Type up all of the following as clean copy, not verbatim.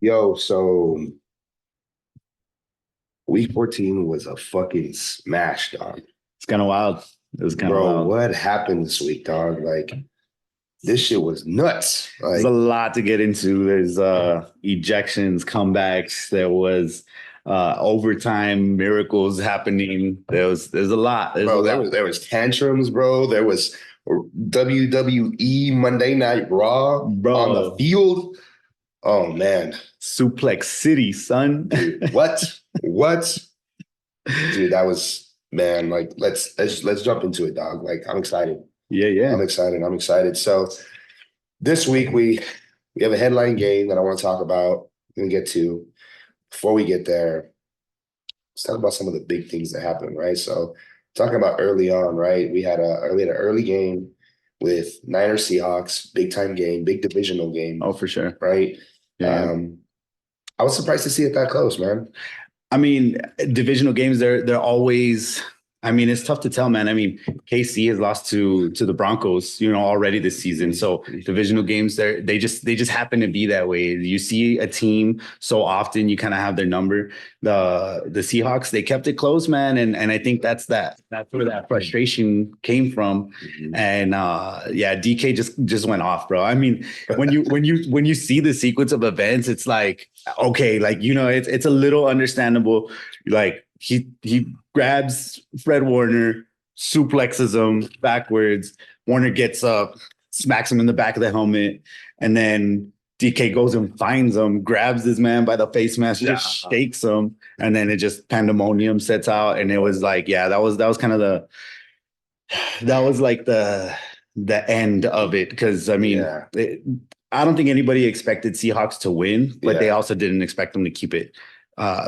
Yo, so week 14 was a fucking smash, dog. It's kind of wild. It was kind of Bro, wild. what happened this week, dog? Like, this shit was nuts. There's a Like, lot to get into. There's ejections, comebacks. There was overtime miracles happening. There's a lot. There's a bro, there lot, was there was tantrums, bro. There was WWE Monday Night Raw on the bro. field. Oh man, Suplex City, son. dude, what? What? Dude, that was man, like let's jump into it, dog. Like, I'm excited. Yeah, yeah. I'm excited. I'm excited. So this week we have a headline game that I want to talk about and get to. Before we get there, let's talk about some of the big things that happened, right? So talking about early on, right? We had an early game with Niners Seahawks, big time game, big divisional game, Oh, for sure. right? Yeah, yeah. Um, I was surprised to see it that close, man. I mean, divisional games, they're always. I mean, it's tough to tell, man. I mean, KC has lost to the Broncos, already this season. So divisional games, they just happen to be that way. You see a team so often, you kind of have their number. The Seahawks, they kept it close, man, and I think that's where that frustration came from. And yeah, DK just went off, bro. I mean, when you see the sequence of events, it's like okay, like it's a little understandable. Like he grabs Fred Warner, suplexes him backwards. Warner gets up, smacks him in the back of the helmet, and then DK goes and finds him, grabs this man by the face mask, just shakes him, and then it just pandemonium sets out. And it was like, yeah, that was kind of that was like the end of it because I mean, Yeah, I don't think anybody expected Seahawks to win, but they yeah, also didn't expect them to keep it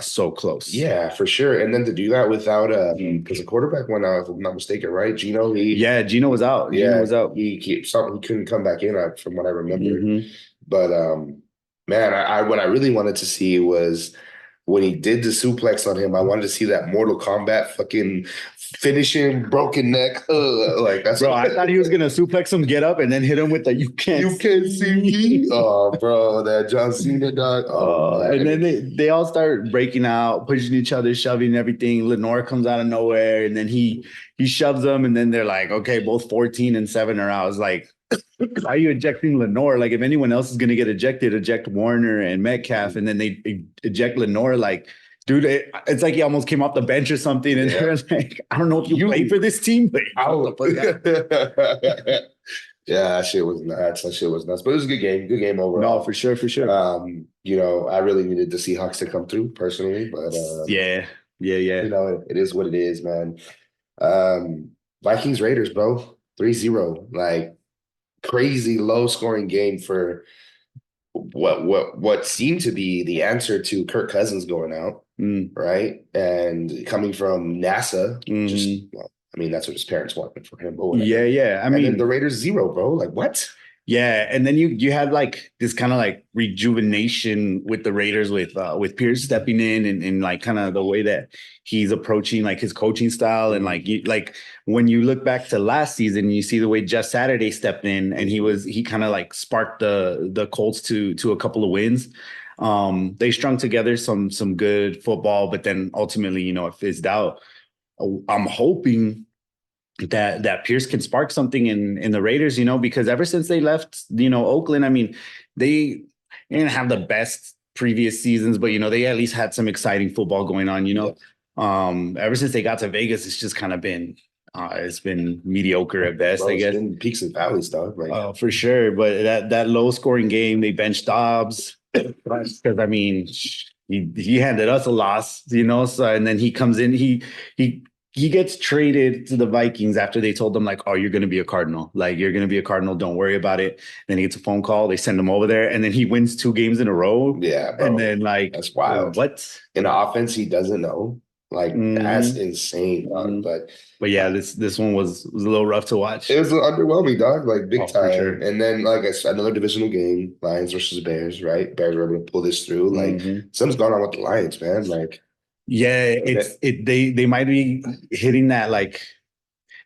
so close. yeah, for sure. And then to do that without because the quarterback went out, if I'm not mistaken, right? Gino, Yeah, Gino was out. Gino yeah, was out. he couldn't come back in, from what I remember. Hmm. But man, I what I really wanted to see was when he did the suplex on him. I wanted to see that Mortal Kombat fucking finishing broken neck. Like that's Bro, I thought he was gonna suplex him, get up, and then hit him with the "you can't you can't see see me. me." Oh, bro, that John Cena dog. Oh And then man, they all start breaking out, pushing each other, shoving everything. Lenore comes out of nowhere, and then he shoves them, and then they're like, okay, both 14 and 7 are out. I was like, why are you ejecting Lenore? Like, if anyone else is gonna get ejected, eject Warner and Metcalf, and then they eject Lenore. Like, dude, it's like he almost came off the bench or something. And yeah. they're like, I don't know if you played for this team, but Out. Yeah, that shit was nuts. That shit was nuts. But it was a good game. Good game no, for overall. sure, for sure. I really needed the Seahawks to come through personally, but Yeah, yeah, yeah. it is what it is, man. Um, Vikings Raiders, bro. 3-0. Like crazy low scoring game for what seemed to be the answer to Kirk Cousins going out, Mm. right? And coming from NASA, just Hmm. well, I mean, that's what his parents wanted for him, but Yeah, whatever. yeah. I And then the mean, Raiders 0, bro. Like what? yeah, and then you had like this kind of like rejuvenation with the Raiders with Pierce stepping in and like kind of the way that he's approaching like his coaching style and like like when you look back to last season, you see the way Jeff Saturday stepped in and he kind of like sparked the Colts to a couple of wins. They strung together some good football, but then ultimately, it fizzed out. I'm hoping that Pierce can spark something in the Raiders, because ever since they left, Oakland, I mean, they didn't have the best previous seasons, but they at least had some exciting football going on, Yeah. Ever since they got to Vegas, it's just kind of been it's been mediocre at best, Bro, I it's guess. been peaks and valleys, dog. Like For sure. But that low scoring game, they benched Dobbs because I mean he handed us a loss, So and then he comes in, he he gets traded to the Vikings after they told him like, oh, you're gonna be a Cardinal. Like you're gonna be a Cardinal, don't worry about it. Then he gets a phone call, they send him over there, and then he wins 2 games in a row. yeah, And bro. then like That's wild. what? In the offense, he doesn't know. Like that's Hmm. insane, dog. Hmm. But But yeah, this one was a little rough to it watch. was underwhelming, dog, like big Oh, for time. sure. And then, like I said, another divisional game, Lions versus Bears, right? Bears were able to pull this through. Like Hmm. something's going on with the Lions, man. Like Yeah, that, they might be hitting that like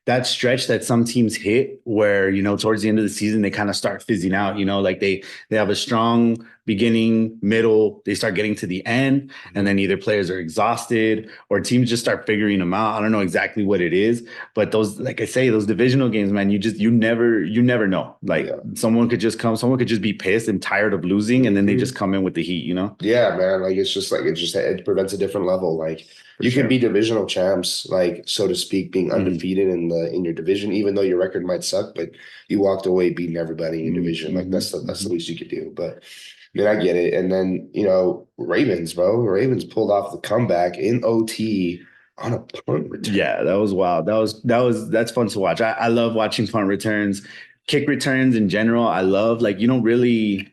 that stretch that some teams hit where towards the end of the season they kind of start fizzing out, like they have a strong beginning, middle, they start getting to the end, and then either players are exhausted or teams just start figuring them out. I don't know exactly what it is, but those, like I say, those divisional games, man, you never know. Like someone could just be pissed and tired of losing, and then they just come in with the heat, you know? Yeah, man. Like it's just like it prevents a different level. Like you sure. can be divisional champs, like so to speak, being undefeated in your division, even though your record might suck, but you walked away beating everybody in your division. Like that's the least you could do. But I mean, I get it. And then Ravens, bro. Ravens pulled off the comeback in OT on a punt return. Yeah, that was wild. That's fun to watch. I love watching punt returns, kick returns in general. I love, like, you don't really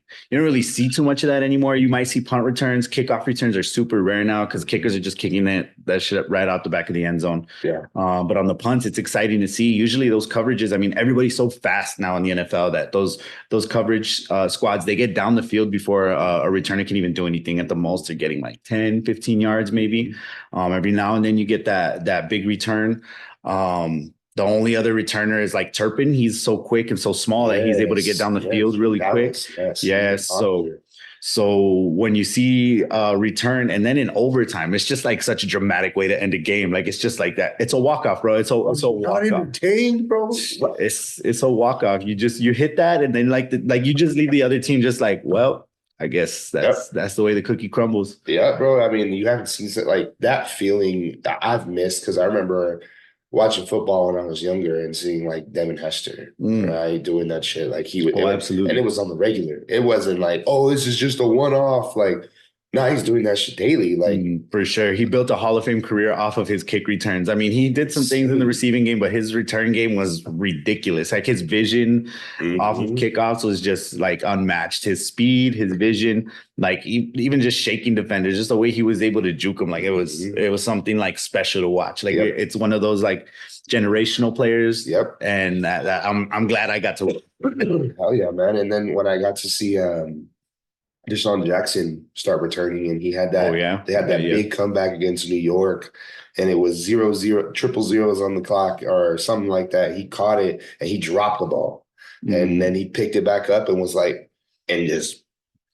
see too much of that anymore. You might see punt returns. Kickoff returns are super rare now because kickers are just kicking that shit right out the back of the end zone. Yeah. But on the punts, it's exciting to see. Usually those coverages, I mean, everybody's so fast now in the NFL that those coverage squads, they get down the field before a returner can even do anything. At the most, they're getting like 10, 15 yards maybe. Every now and then you get that big return. The only other returner is like Turpin. He's so quick and so small that he's able to get down the field really quick. Yes. So when you see return and then in overtime, it's just like such a dramatic way to end a game. Like it's just like that. It's a walk-off, bro. It's a walk-off. Entertained, bro. It's a walk-off. You hit that and then like you just leave the other team just like, well, I guess that's the way the cookie crumbles. Yeah, bro. I mean, you haven't seen like that feeling that I've missed because I remember watching football when I was younger and seeing like Devin Hester, right, doing that shit. Like he would, absolutely, and it was on the regular. It wasn't like, oh, this is just a one-off. Like, no, he's doing that shit daily. Like for sure, he built a Hall of Fame career off of his kick returns. I mean, he did some things in the receiving game, but his return game was ridiculous. Like his vision off of kickoffs was just like unmatched. His speed, his vision, like even just shaking defenders, just the way he was able to juke them, like it was something like special to watch. Like it's one of those like generational players. Yep. And that I'm glad I got to. Hell yeah, man! And then when I got to see Deshaun Jackson start returning, and he had that. They had that big comeback against New York, and it was 0-0, triple zeros on the clock or something like that. He caught it and he dropped the ball, and then he picked it back up and was like, and just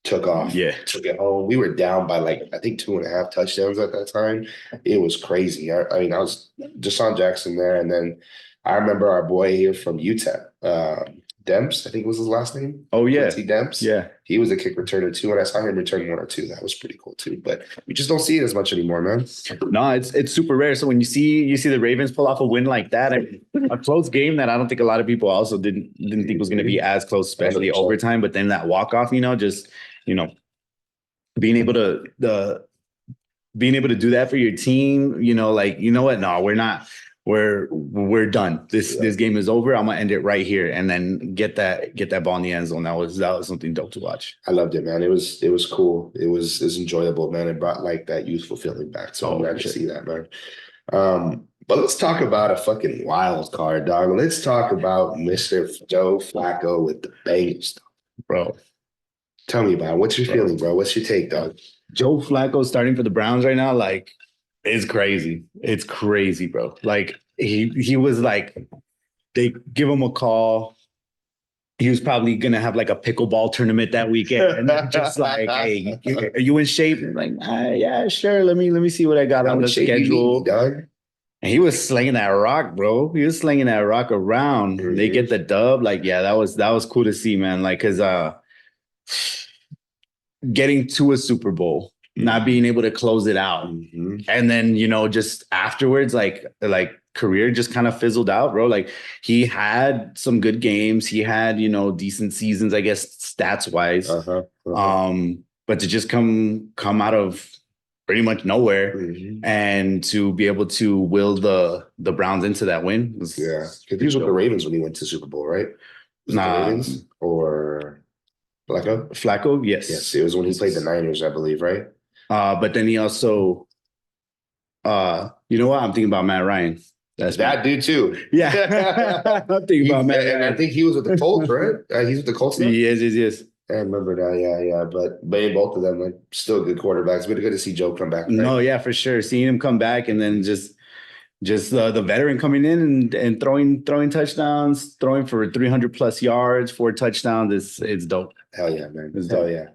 took off. Yeah, took it home. We were down by like I think 2.5 touchdowns at that time. It was crazy. I mean, I was Deshaun Jackson there, and then I remember our boy here from UTEP. Demps, I think was his last name. Oh yeah, T. Demps. Yeah, he was a kick returner too, and I saw him return 1 or 2. That was pretty cool too. But we just don't see it as much anymore, man. No, it's super rare. So when you see the Ravens pull off a win like that, a close game that I don't think a lot of people also didn't think was going to be as close, especially overtime. But then that walk off, just being able to do that for your team, like what? No, we're not. We're done. This game is over. I'm gonna end it right here, and then get that ball in the end zone. That was something dope to watch. I loved it, man. It was cool. It was enjoyable, man. It brought like that youthful feeling back. So I'm glad to see that, man. But let's talk about a fucking wild card, dog. Let's talk about Mr. Joe Flacco with the Bengals, bro. Tell me about it. What's your feeling, bro? What's your take, dog? Joe Flacco starting for the Browns right now, like. It's crazy. It's crazy, bro. Like he was like, they give him a call. He was probably gonna have like a pickleball tournament that weekend, and just like, hey, are you in shape? And like, yeah, sure. Let me see what I got on the schedule. Dog? And he was slinging that rock, bro. He was slinging that rock around. Mm-hmm. They get the dub. Like, yeah, that was cool to see, man. Like, cause getting to a Super Bowl. Not being able to close it out. And then, just afterwards, like career just kind of fizzled out, bro. Like he had some good games. He had, decent seasons, I guess, stats wise. But to just come out of pretty much nowhere and to be able to will the Browns into that win. Because he was with the Ravens when he went to Super Bowl, right? Ravens or Flacco? Flacco, yes. Yes, it was when he played the Niners, I believe, right? But then he also, you know what? I'm thinking about Matt Ryan. That's that dude too. Yeah, I'm thinking about Matt. And I think he was with the Colts, right? He's with the Colts now. Yes. I remember that. Yeah. But in both of them, like, still good quarterbacks. But good to see Joe come back. Right? No, yeah, for sure. Seeing him come back and then just the veteran coming in and throwing touchdowns, throwing for 300 plus yards, 4 touchdowns. It's dope. Hell yeah, man. It's Hell dope. yeah.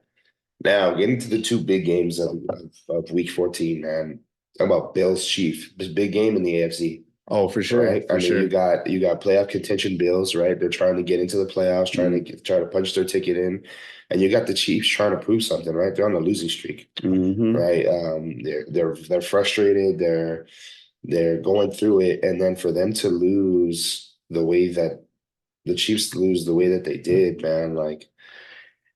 Now, getting to the two big games of week 14, man. Talk about Bills Chief. This big game in the AFC, Oh, for sure, right? I for mean, sure. you got playoff contention Bills, right? They're trying to get into the playoffs, try to punch their ticket in. And you got the Chiefs trying to prove something, right? They're on a losing streak, Mm-hmm. right? They're frustrated, they're going through it, and then for them to lose the way that the Chiefs lose the way that they did, man, like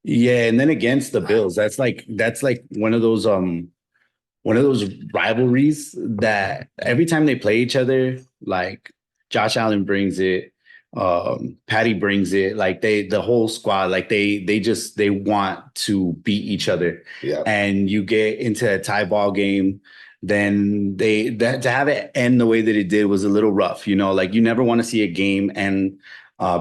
Yeah, and then against the Bills, that's like one of those rivalries that every time they play each other, like Josh Allen brings it, Patty brings it, like the whole squad, like they want to beat each other. yeah, And you get into a tie ball game, then that to have it end the way that it did was a little rough, like you never want to see a game end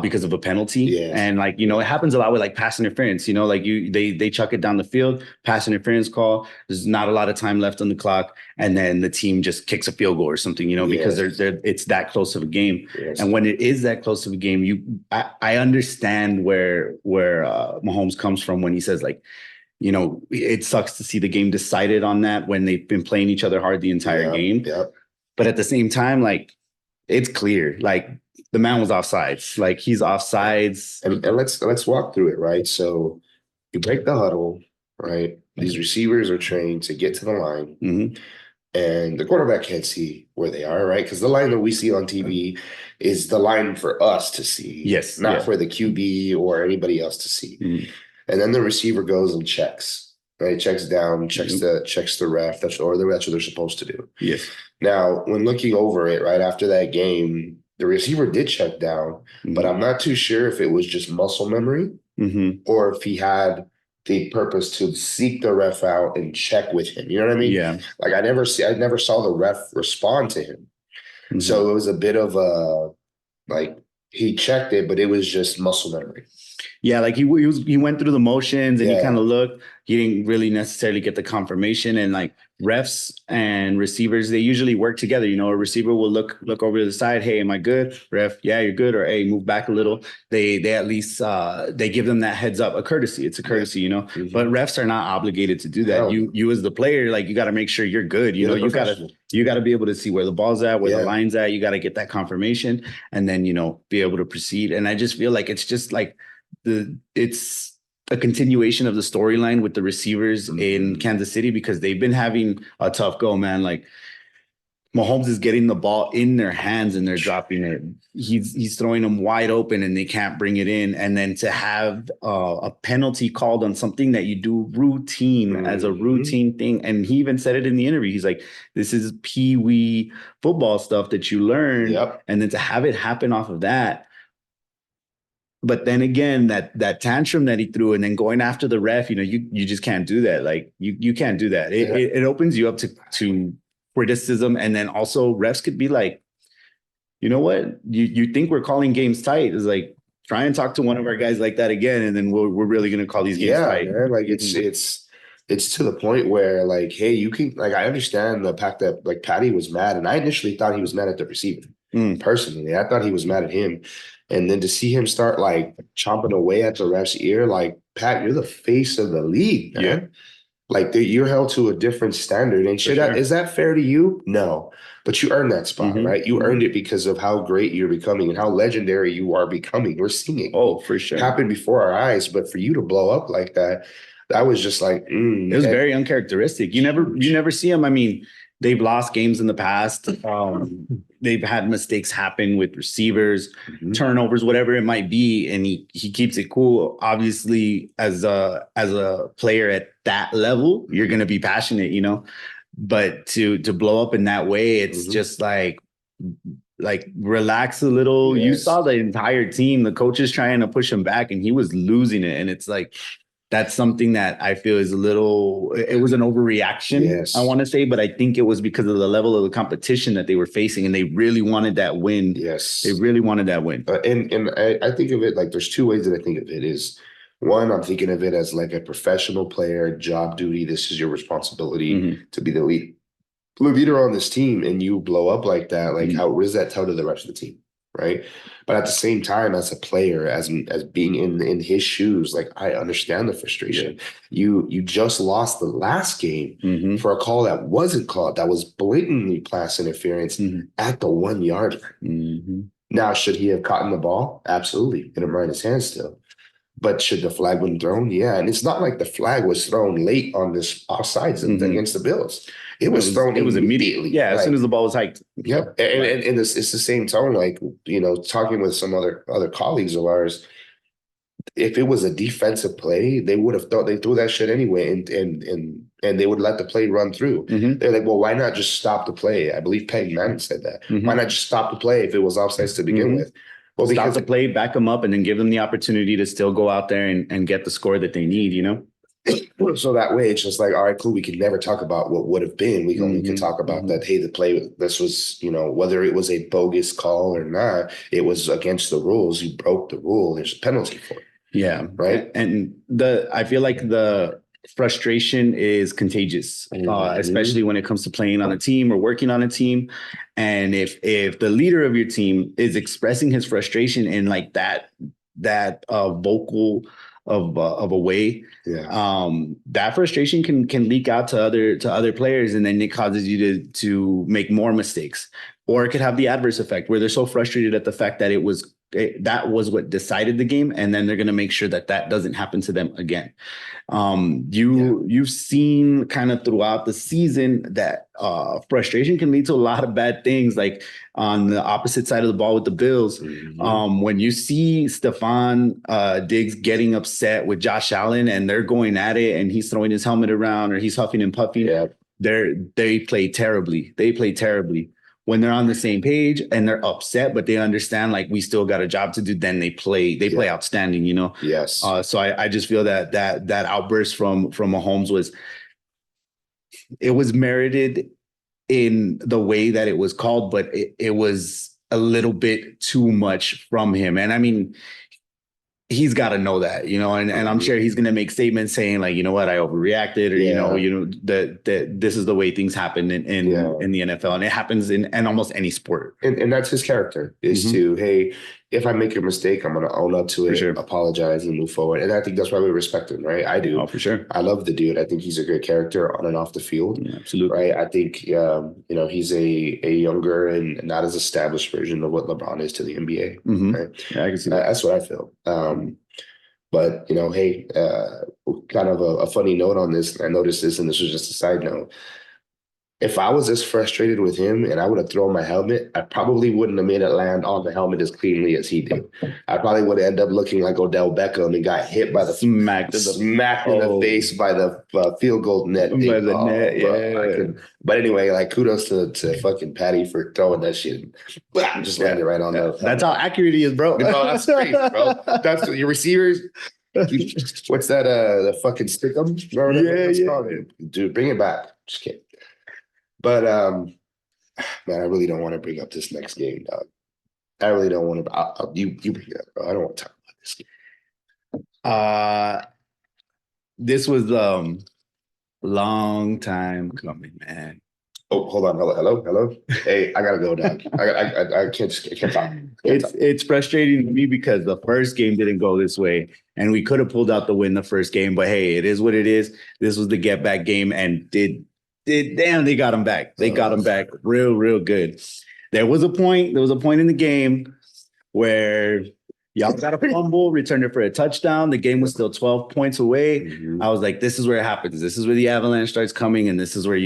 because of a penalty. yeah, And like, it happens a lot with like pass interference, like they chuck it down the field, pass interference call. There's not a lot of time left on the clock. And then the team just kicks a field goal or something, because yes, it's that close of a game. yes. And when it is that close of a game, I understand where Mahomes comes from when he says like, it sucks to see the game decided on that when they've been playing each other hard the entire Yeah, game. yeah. But at the same time, like it's clear, like the man was offsides. Like he's offsides. And let's walk through it, right? So you break the huddle, right? These receivers are trained to get to the line, Mhm. and the quarterback can't see where they are, right? Because the line that we see on TV is the line for us to see, Yes, not yeah. for the QB or anybody else to see. Mhm. And then the receiver goes and checks, right? Checks down, checks the ref. That's what they're supposed to do. Yes. Now, when looking over it, right after that game, the receiver did check down, but I'm not too sure if it was just muscle memory Mhm. or if he had the purpose to seek the ref out and check with him. You know what I mean? Yeah. Like I never saw the ref respond to him. Mhm. So it was a bit of a like he checked it, but it was just muscle memory. Yeah, like he went through the motions and he kind Yeah. of looked. He didn't really necessarily get the confirmation. And like refs and receivers, they usually work together. A receiver will look over to the side. Hey, am I good? Ref, yeah, you're good. Or hey, move back a little. They at least they give them that heads up, a courtesy. It's a courtesy, Mhm. But refs are not obligated to do that. Hell no. You as the player, like you got to make sure you're good. You're the You gotta professional. you got to be able to see where the ball's at, where the Yeah. line's at. You got to get that confirmation, and then be able to proceed. And I just feel like it's just like it's a continuation of the storyline with the receivers in Kansas City because they've been having a tough go, man. Like Mahomes is getting the ball in their hands and they're dropping it. He's throwing them wide open and they can't bring it in. And then to have a penalty called on something that you do routine as a routine thing. And he even said it in the interview. He's like, this is pee-wee football stuff that you learn. Yep. And then to have it happen off of that. But then again, that tantrum that he threw and then going after the ref, you just can't do that. Like you can't do that. It opens you up to criticism. And then also refs could be like, you know what? You think we're calling games tight. It's like, try and talk to one of our guys like that again. And then we're really going to call these games tight. Man. Like it's to the point where like, hey, you can like, I understand the fact that like Patty was mad. And I initially thought he was mad at the receiver. Personally, I thought he was mad at him. And then to see him start like chomping away at the ref's ear, like, Pat, you're the face of the league, man. Yeah. Like you're held to a different standard. And is that fair to you? No. But you earned that spot, right? You earned it because of how great you're becoming and how legendary you are becoming. We're seeing it. Oh, for sure. Happen before our eyes. But for you to blow up like that, that was just like it was very uncharacteristic. You never see him. I mean, they've lost games in the past. They've had mistakes happen with receivers, turnovers, whatever it might be, and he keeps it cool. Obviously, as a player at that level, you're gonna be passionate, But to blow up in that way, it's just like relax a little. Yes. You saw the entire team, the coaches trying to push him back, and he was losing it. And it's like that's something that I feel is it was an overreaction, yes. I want to say, but I think it was because of the level of the competition that they were facing and they really wanted that win. Yes. They really wanted that win. And I think of it like there's two ways that I think of it is one, I'm thinking of it as like a professional player, job duty. This is your responsibility to be the leader on this team and you blow up like that. Like what does that tell to the rest of the team? right? But at the same time, as a player, as being in his shoes, like I understand the frustration. You just lost the last game Mhm. for a call that wasn't called, that was blatantly pass interference Mhm. at the 1 yard line. Mhm. Now, should he have caught the ball? Absolutely. Hit him right in his hand still. But should the flag been thrown? Yeah. And it's not like the flag was thrown late on this offsides against the Bills. It was thrown It was immediately. Yeah, as soon as the ball was hiked. Yep. And it's the same tone, like, talking with some other colleagues of ours. If it was a defensive play, they would have thought they threw that shit anyway, and they would let the play run through. Mhm. They're like, well, why not just stop the play? I believe Peyton Manning said that. Mhm. Why not just stop the play if it was offsides to begin Mhm. with? Well, Stop because the play, back them up, and then give them the opportunity to still go out there and get the score that they need, you know? so that way it's just like, all right, cool. We can never talk about what would have been. We only can Mhm. talk about Mhm. that. Hey, the play, this was, whether it was a bogus call or not, it was against the rules. You broke the rule. There's a penalty for it. Yeah. Right. And I feel like the frustration is contagious, especially when it comes to playing on a team or working on a team. And if the leader of your team is expressing his frustration in like that vocal of a way, Yeah. that frustration can leak out to other players, and then it causes you to make more mistakes, or it could have the adverse effect where they're so frustrated at the fact that that was what decided the game, and then they're going to make sure that doesn't happen to them again. You've seen kind of throughout the season that frustration can lead to a lot of bad things, like on the opposite side of the ball with the Bills. Mhm. When you see Stephon Diggs getting upset with Josh Allen and they're going at it and he's throwing his helmet around or he's huffing and puffing, Yeah. they play terribly. They play terribly. When they're on the same page and they're upset, but they understand like we still got a job to do, then they play outstanding, you know? Yes. So I just feel that outburst from Mahomes was merited in the way that it was called, but it was a little bit too much from him. And I mean, he's got to know that, you know, and I'm sure he's going to make statements saying like, you know what, I overreacted, or, that this is the way things happen in the NFL. And it happens in almost any sport. And that's his character, is to, hey, if I make a mistake, I'm going to own up to it, apologize, and move forward. And I think that's why we respect him, right? I do. Oh, for sure. I love the dude. I think he's a great character on and off the field. Yeah, absolutely. Right. I think, he's a younger and not as established version of what LeBron is to the NBA. Right? Yeah, I can see that. That's what I feel. But, hey, kind of a funny note on this. I noticed this, and this was just a side note. If I was as frustrated with him and I would have thrown my helmet, I probably wouldn't have made it land on the helmet as cleanly as he did. I probably would have ended up looking like Odell Beckham and got hit by the smacked in the face by the field goal net. By the net, yeah. But anyway, like kudos to fucking Patty for throwing that shit. Just landed right on the. That's how accurate he is, bro. No, that's crazy, bro. That's your receivers. What's that? The fucking stickum? Yeah. Dude, bring it back. Just kidding. But man, I really don't want to bring up this next game, dog. I really don't want to. You bring it up, bro. I don't want to talk about this game. This was long time coming, man. Oh, hold on. Hello. Hey, I gotta go, dog. I can't talk. It's frustrating to me because the first game didn't go this way, and we could have pulled out the win the first game. But hey, it is what it is. This was the get back game, and damn, they got him back. They got him back real good. There was a point in the game where y'all got a fumble, returned it for a touchdown. The game was still 12 points away. I was like, this is where it happens. This is where the avalanche starts coming. And this is where,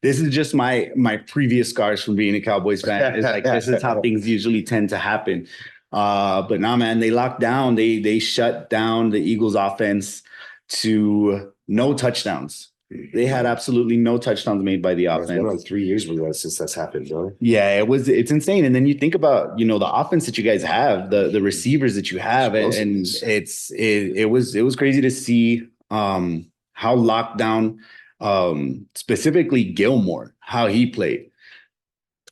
this is just my previous scars from being a Cowboys fan. It's like, this is how things usually tend to happen. But nah, man, they locked down. They shut down the Eagles offense to no touchdowns. They had absolutely no touchdowns made by the offense. It's been like 3 years since that's happened, right? Yeah, it's insane. And then you think about, the offense that you guys have, the receivers that you have, and it was crazy to see how locked down, specifically Gilmore, how he played.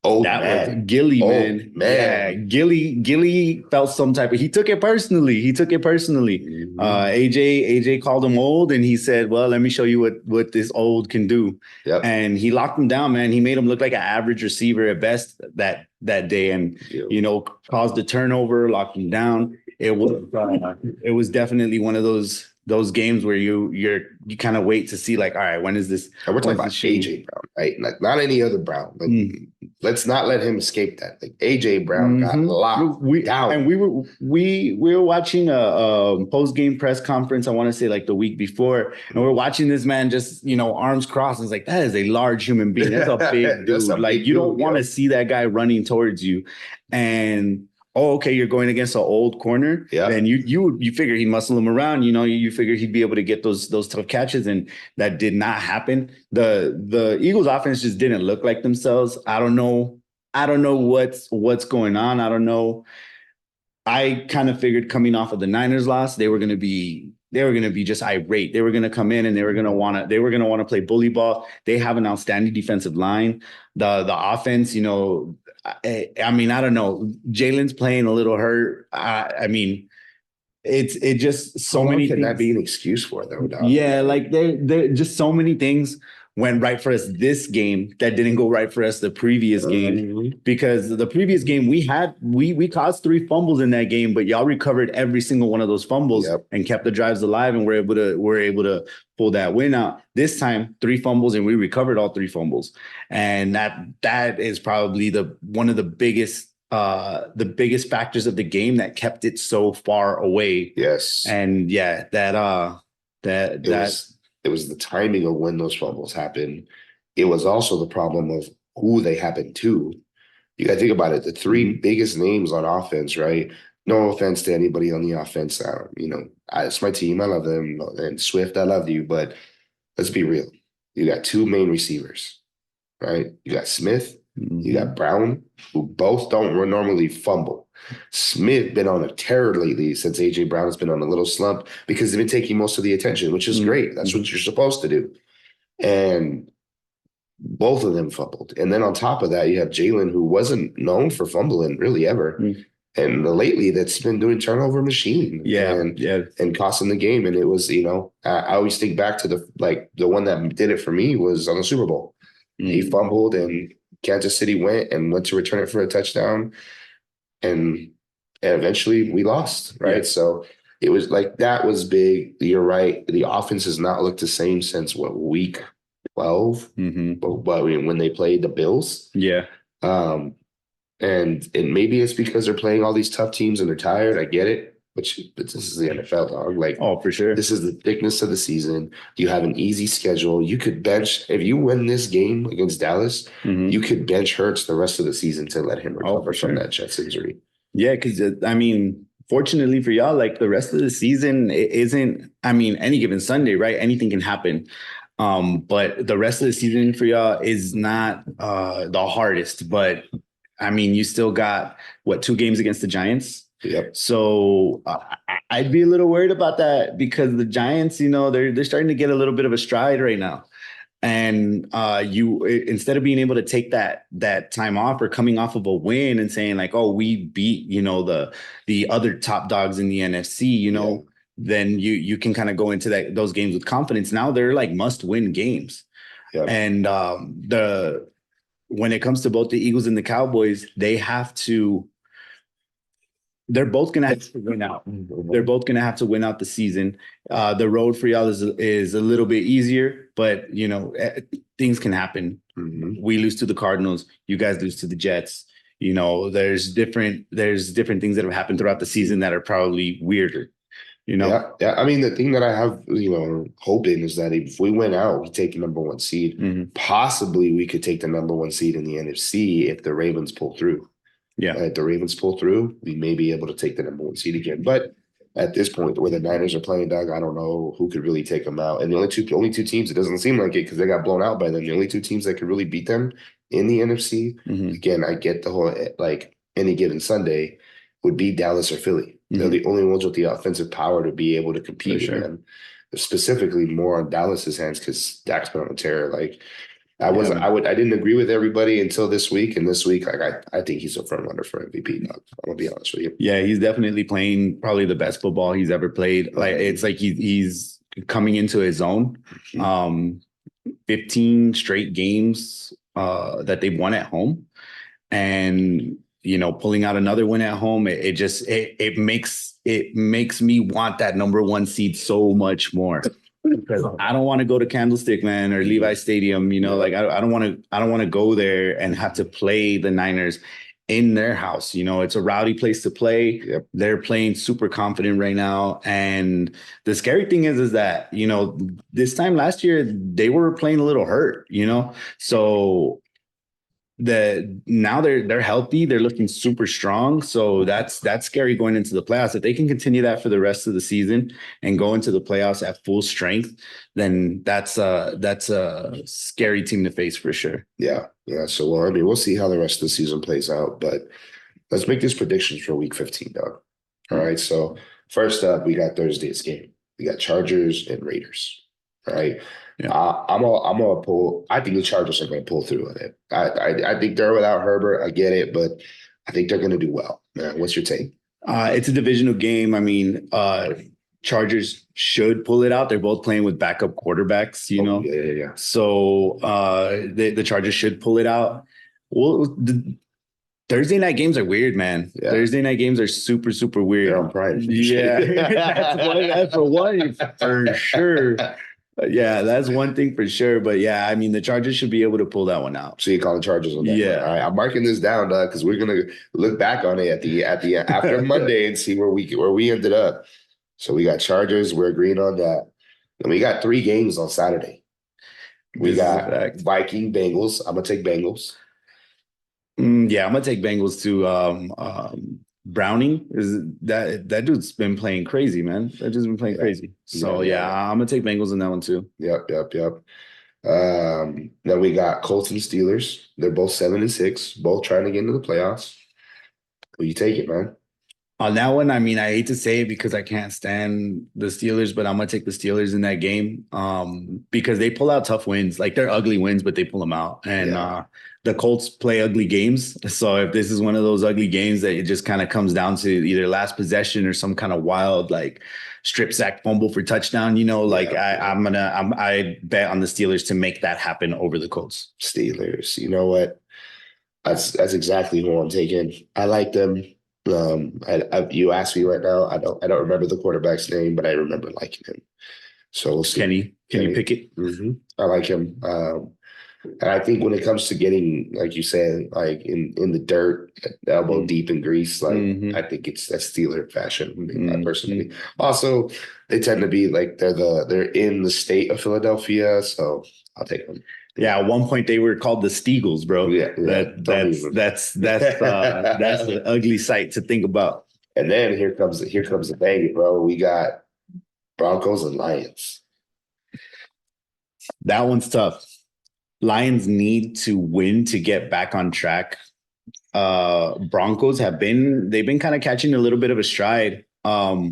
Oh That was man. Gilly, Oh man. Yeah, man. Gilly felt some type of, he took it personally. He took it personally. Mhm. AJ called him old and he said, well, let me show you what this old can do. Yep. And he locked him down, man. He made him look like an average receiver at best that day. And, Yep. caused a turnover, locked him down. It was definitely one of those games where you kind of wait to see like, all right, when is this? And we're talking When's the about shoe? AJ Brown, right? Not any other Brown. Like, let's not let him escape that. Like AJ Brown got locked down. We were watching a post game press conference. I want to say like the week before, and we're watching this man just arms crossed. It's like that is a large human being. That's a big That's dude. a Like big you don't dude, want yo. to see that guy running towards you, and oh, okay, you're going against an old corner. Yeah. Then you figure he'd muscle him around. You figure he'd be able to get those tough catches, and that did not happen. The Eagles offense just didn't look like themselves. I don't know what's going on. I don't know. I kind of figured coming off of the Niners loss, they were going to be just irate. They were going to come in and they were going to want to play bully ball. They have an outstanding defensive line. The offense, I mean, I don't know. Jalen's playing a little hurt. I mean, it just so many can that things. be an excuse for though, dog? Yeah, like there just so many things went right for us this game that didn't go right for us the previous game, because the previous game we caused 3 fumbles in that game, but y'all recovered every single one of those fumbles. Yep. And kept the drives alive, and we're able to pull that win out. This time 3 fumbles and we recovered all 3 fumbles, and that is probably one of the biggest factors of the game that kept it so far away. Yes. And yeah, it was the timing of when those fumbles happened. It was also the problem of who they happened to. You got to think about it. The 3 biggest names on offense, right? No offense to anybody on the offense. It's my team. I love them. And Swift, I love you. But let's be real. You got 2 main receivers, right? You got Smith. You got Brown, who both don't normally fumble. Smith been on a tear lately since AJ Brown has been on a little slump because they've been taking most of the attention, which is great. That's what you're supposed to do. And both of them fumbled. And then on top of that, you have Jalen, who wasn't known for fumbling really ever. And lately that's been doing turnover machine. And costing the game. And it was, I always think back to the one that did it for me was on the Super Bowl. He fumbled and Kansas City went to return it for a touchdown, and eventually we lost, right? Yeah. So it was like that was big. You're right. The offense has not looked the same since week 12, but when they played the Bills, and maybe it's because they're playing all these tough teams and they're tired. I get it. But this is the NFL, dog. Like, oh, for sure. This is the thickness of the season. You have an easy schedule. You could bench if you win this game against Dallas. You could bench Hurts the rest of the season to let him recover from that chest injury. Yeah, because I mean, fortunately for y'all, like the rest of the season isn't. I mean, any given Sunday, right? Anything can happen. But the rest of the season for y'all is not the hardest. But I mean, you still got 2 games against the Giants. Yep. So I'd be a little worried about that because the Giants, they're starting to get a little bit of a stride right now. And you instead of being able to take that time off or coming off of a win and saying like, oh, we beat, the other top dogs in the NFC, then you can kind of go into those games with confidence. Now they're like must-win games. Yep. And when it comes to both the Eagles and the Cowboys, they're both going to have to win out. They're both going to have to win out the season. The road for y'all is a little bit easier, but things can happen. We lose to the Cardinals. You guys lose to the Jets. There's different things that have happened throughout the season that are probably weirder. Yeah. I mean, the thing that I have, hoping is that if we win out, we take the number 1 seed. Possibly we could take the number 1 seed in the NFC if the Ravens pull through. Yeah, if the Ravens pull through, we may be able to take the number 1 seed again. But at this point, where the Niners are playing, Doug, I don't know who could really take them out. And the only two teams, it doesn't seem like it because they got blown out by them. The only 2 teams that could really beat them in the NFC, again, I get the whole like any given Sunday would be Dallas or Philly. They're the only ones with the offensive power to be able to compete with them. Specifically, more on Dallas's hands because Dak's been on a tear. Like man. I didn't agree with everybody until this week. And this week, like I think he's a front runner for MVP. Dog. I'm gonna be honest with you. Yeah, he's definitely playing probably the best football he's ever played. Like it's like he's coming into his own. 15 straight games that they've won at home, and pulling out another win at home. It makes me want that number one seed so much more. Because I don't want to go to Candlestick, man, or Levi Stadium. Like I don't want to go there and have to play the Niners in their house. It's a rowdy place to play. Yep. They're playing super confident right now. And the scary thing is that, this time last year, they were playing a little hurt, so now they're healthy, they're looking super strong. So that's scary going into the playoffs. If they can continue that for the rest of the season and go into the playoffs at full strength, then that's a scary team to face for sure. Yeah. So we'll see how the rest of the season plays out. But let's make these predictions for Week 15, dog. All right. So first up, we got Thursday's game. We got Chargers and Raiders. All right. Yeah. I'm gonna pull. I think the Chargers are gonna pull through with it. I think they're without Herbert. I get it, but I think they're gonna do well. What's your take? It's a divisional game. I mean, Chargers should pull it out. They're both playing with backup quarterbacks, Yeah. So the Chargers should pull it out. Well, the Thursday night games are weird, man. Yeah. Thursday night games are super, super weird. They're on Prime. Yeah, that's for one for sure. Yeah, that's one thing for sure. But yeah, I mean, the Chargers should be able to pull that one out. So you calling Chargers on that? Yeah. One. All right, I'm marking this down, because we're gonna look back on it at the after Monday and see where we ended up. So we got Chargers. We're agreeing on that. And we got 3 games on Saturday. We got Viking Bengals. I'm gonna take Bengals. Yeah, I'm gonna take Bengals too. Browning is that dude's been playing crazy, man. That dude's been playing crazy. So yeah, I'm gonna take Bengals in that one too. Yep. Then we got Colts and Steelers. They're both 7-6, both trying to get into the playoffs. Who you take it, man? On that one, I mean, I hate to say it because I can't stand the Steelers, but I'm gonna take the Steelers in that game because they pull out tough wins. Like they're ugly wins, but they pull them out. And the Colts play ugly games. So if this is one of those ugly games that it just kind of comes down to either last possession or some kind of wild like strip sack fumble for touchdown, I bet on the Steelers to make that happen over the Colts. Steelers. You know what? That's exactly who I'm taking. I like them. You asked me right now. I don't remember the quarterback's name, but I remember liking him. So we'll see. Kenny Pickett. Mm-hmm. I like him. And I think when it comes to getting, like you said, like in the dirt, elbow deep in grease, like I think it's that Steeler fashion. Personally, also they tend to be like they're in the state of Philadelphia, so I'll take them. Yeah, at one point they were called the Steagles, bro. Yeah, that's an ugly sight to think about. And then here comes the bang, bro. We got Broncos and Lions. That one's tough. Lions need to win to get back on track. Broncos they've been kind of catching a little bit of a stride. I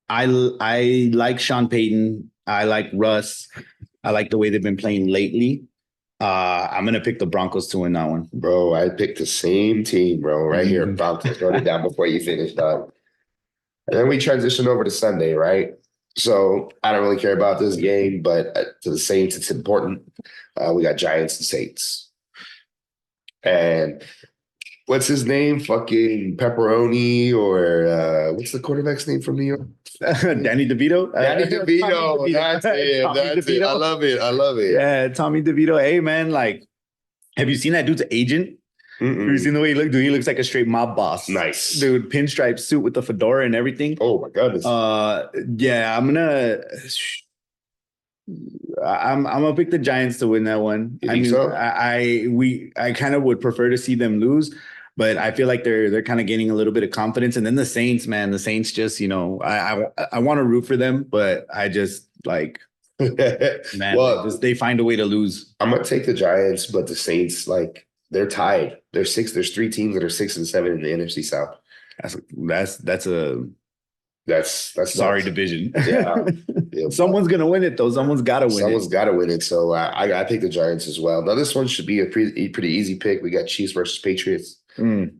like Sean Payton. I like Russ. I like the way they've been playing lately. I'm gonna pick the Broncos to win that one. Bro, I picked the same team, bro. Right here. Broncos. Wrote it down before you finished up. And then we transition over to Sunday, right? So I don't really care about this game, but to the Saints, it's important. We got Giants and Saints. And what's his name? Fucking Pepperoni or what's the quarterback's name from New York? Danny DeVito. Danny DeVito. That's it. I love it. Yeah, Tommy DeVito. Hey, man, like, have you seen that dude's agent? Have you seen the way he looks? Dude, he looks like a straight mob boss. Nice. Dude, pinstripe suit with the fedora and everything. Oh, my goodness. Yeah, I'm gonna pick the Giants to win that one. You think so? I kind of would prefer to see them lose, but I feel like they're kind of gaining a little bit of confidence. And then the Saints, man, just, I want to root for them, but I just like, man, well, they find a way to lose. I'm gonna take the Giants, but the Saints, like, they're tied. There's 3 teams that are 6 and 7 in the NFC South. That's a That's sorry nuts. division. Someone's gonna win it though. Someone's gotta win Someone's it. got to win it. So I pick the Giants as well. Now this one should be a pretty easy pick. We got Chiefs versus Patriots. Mm.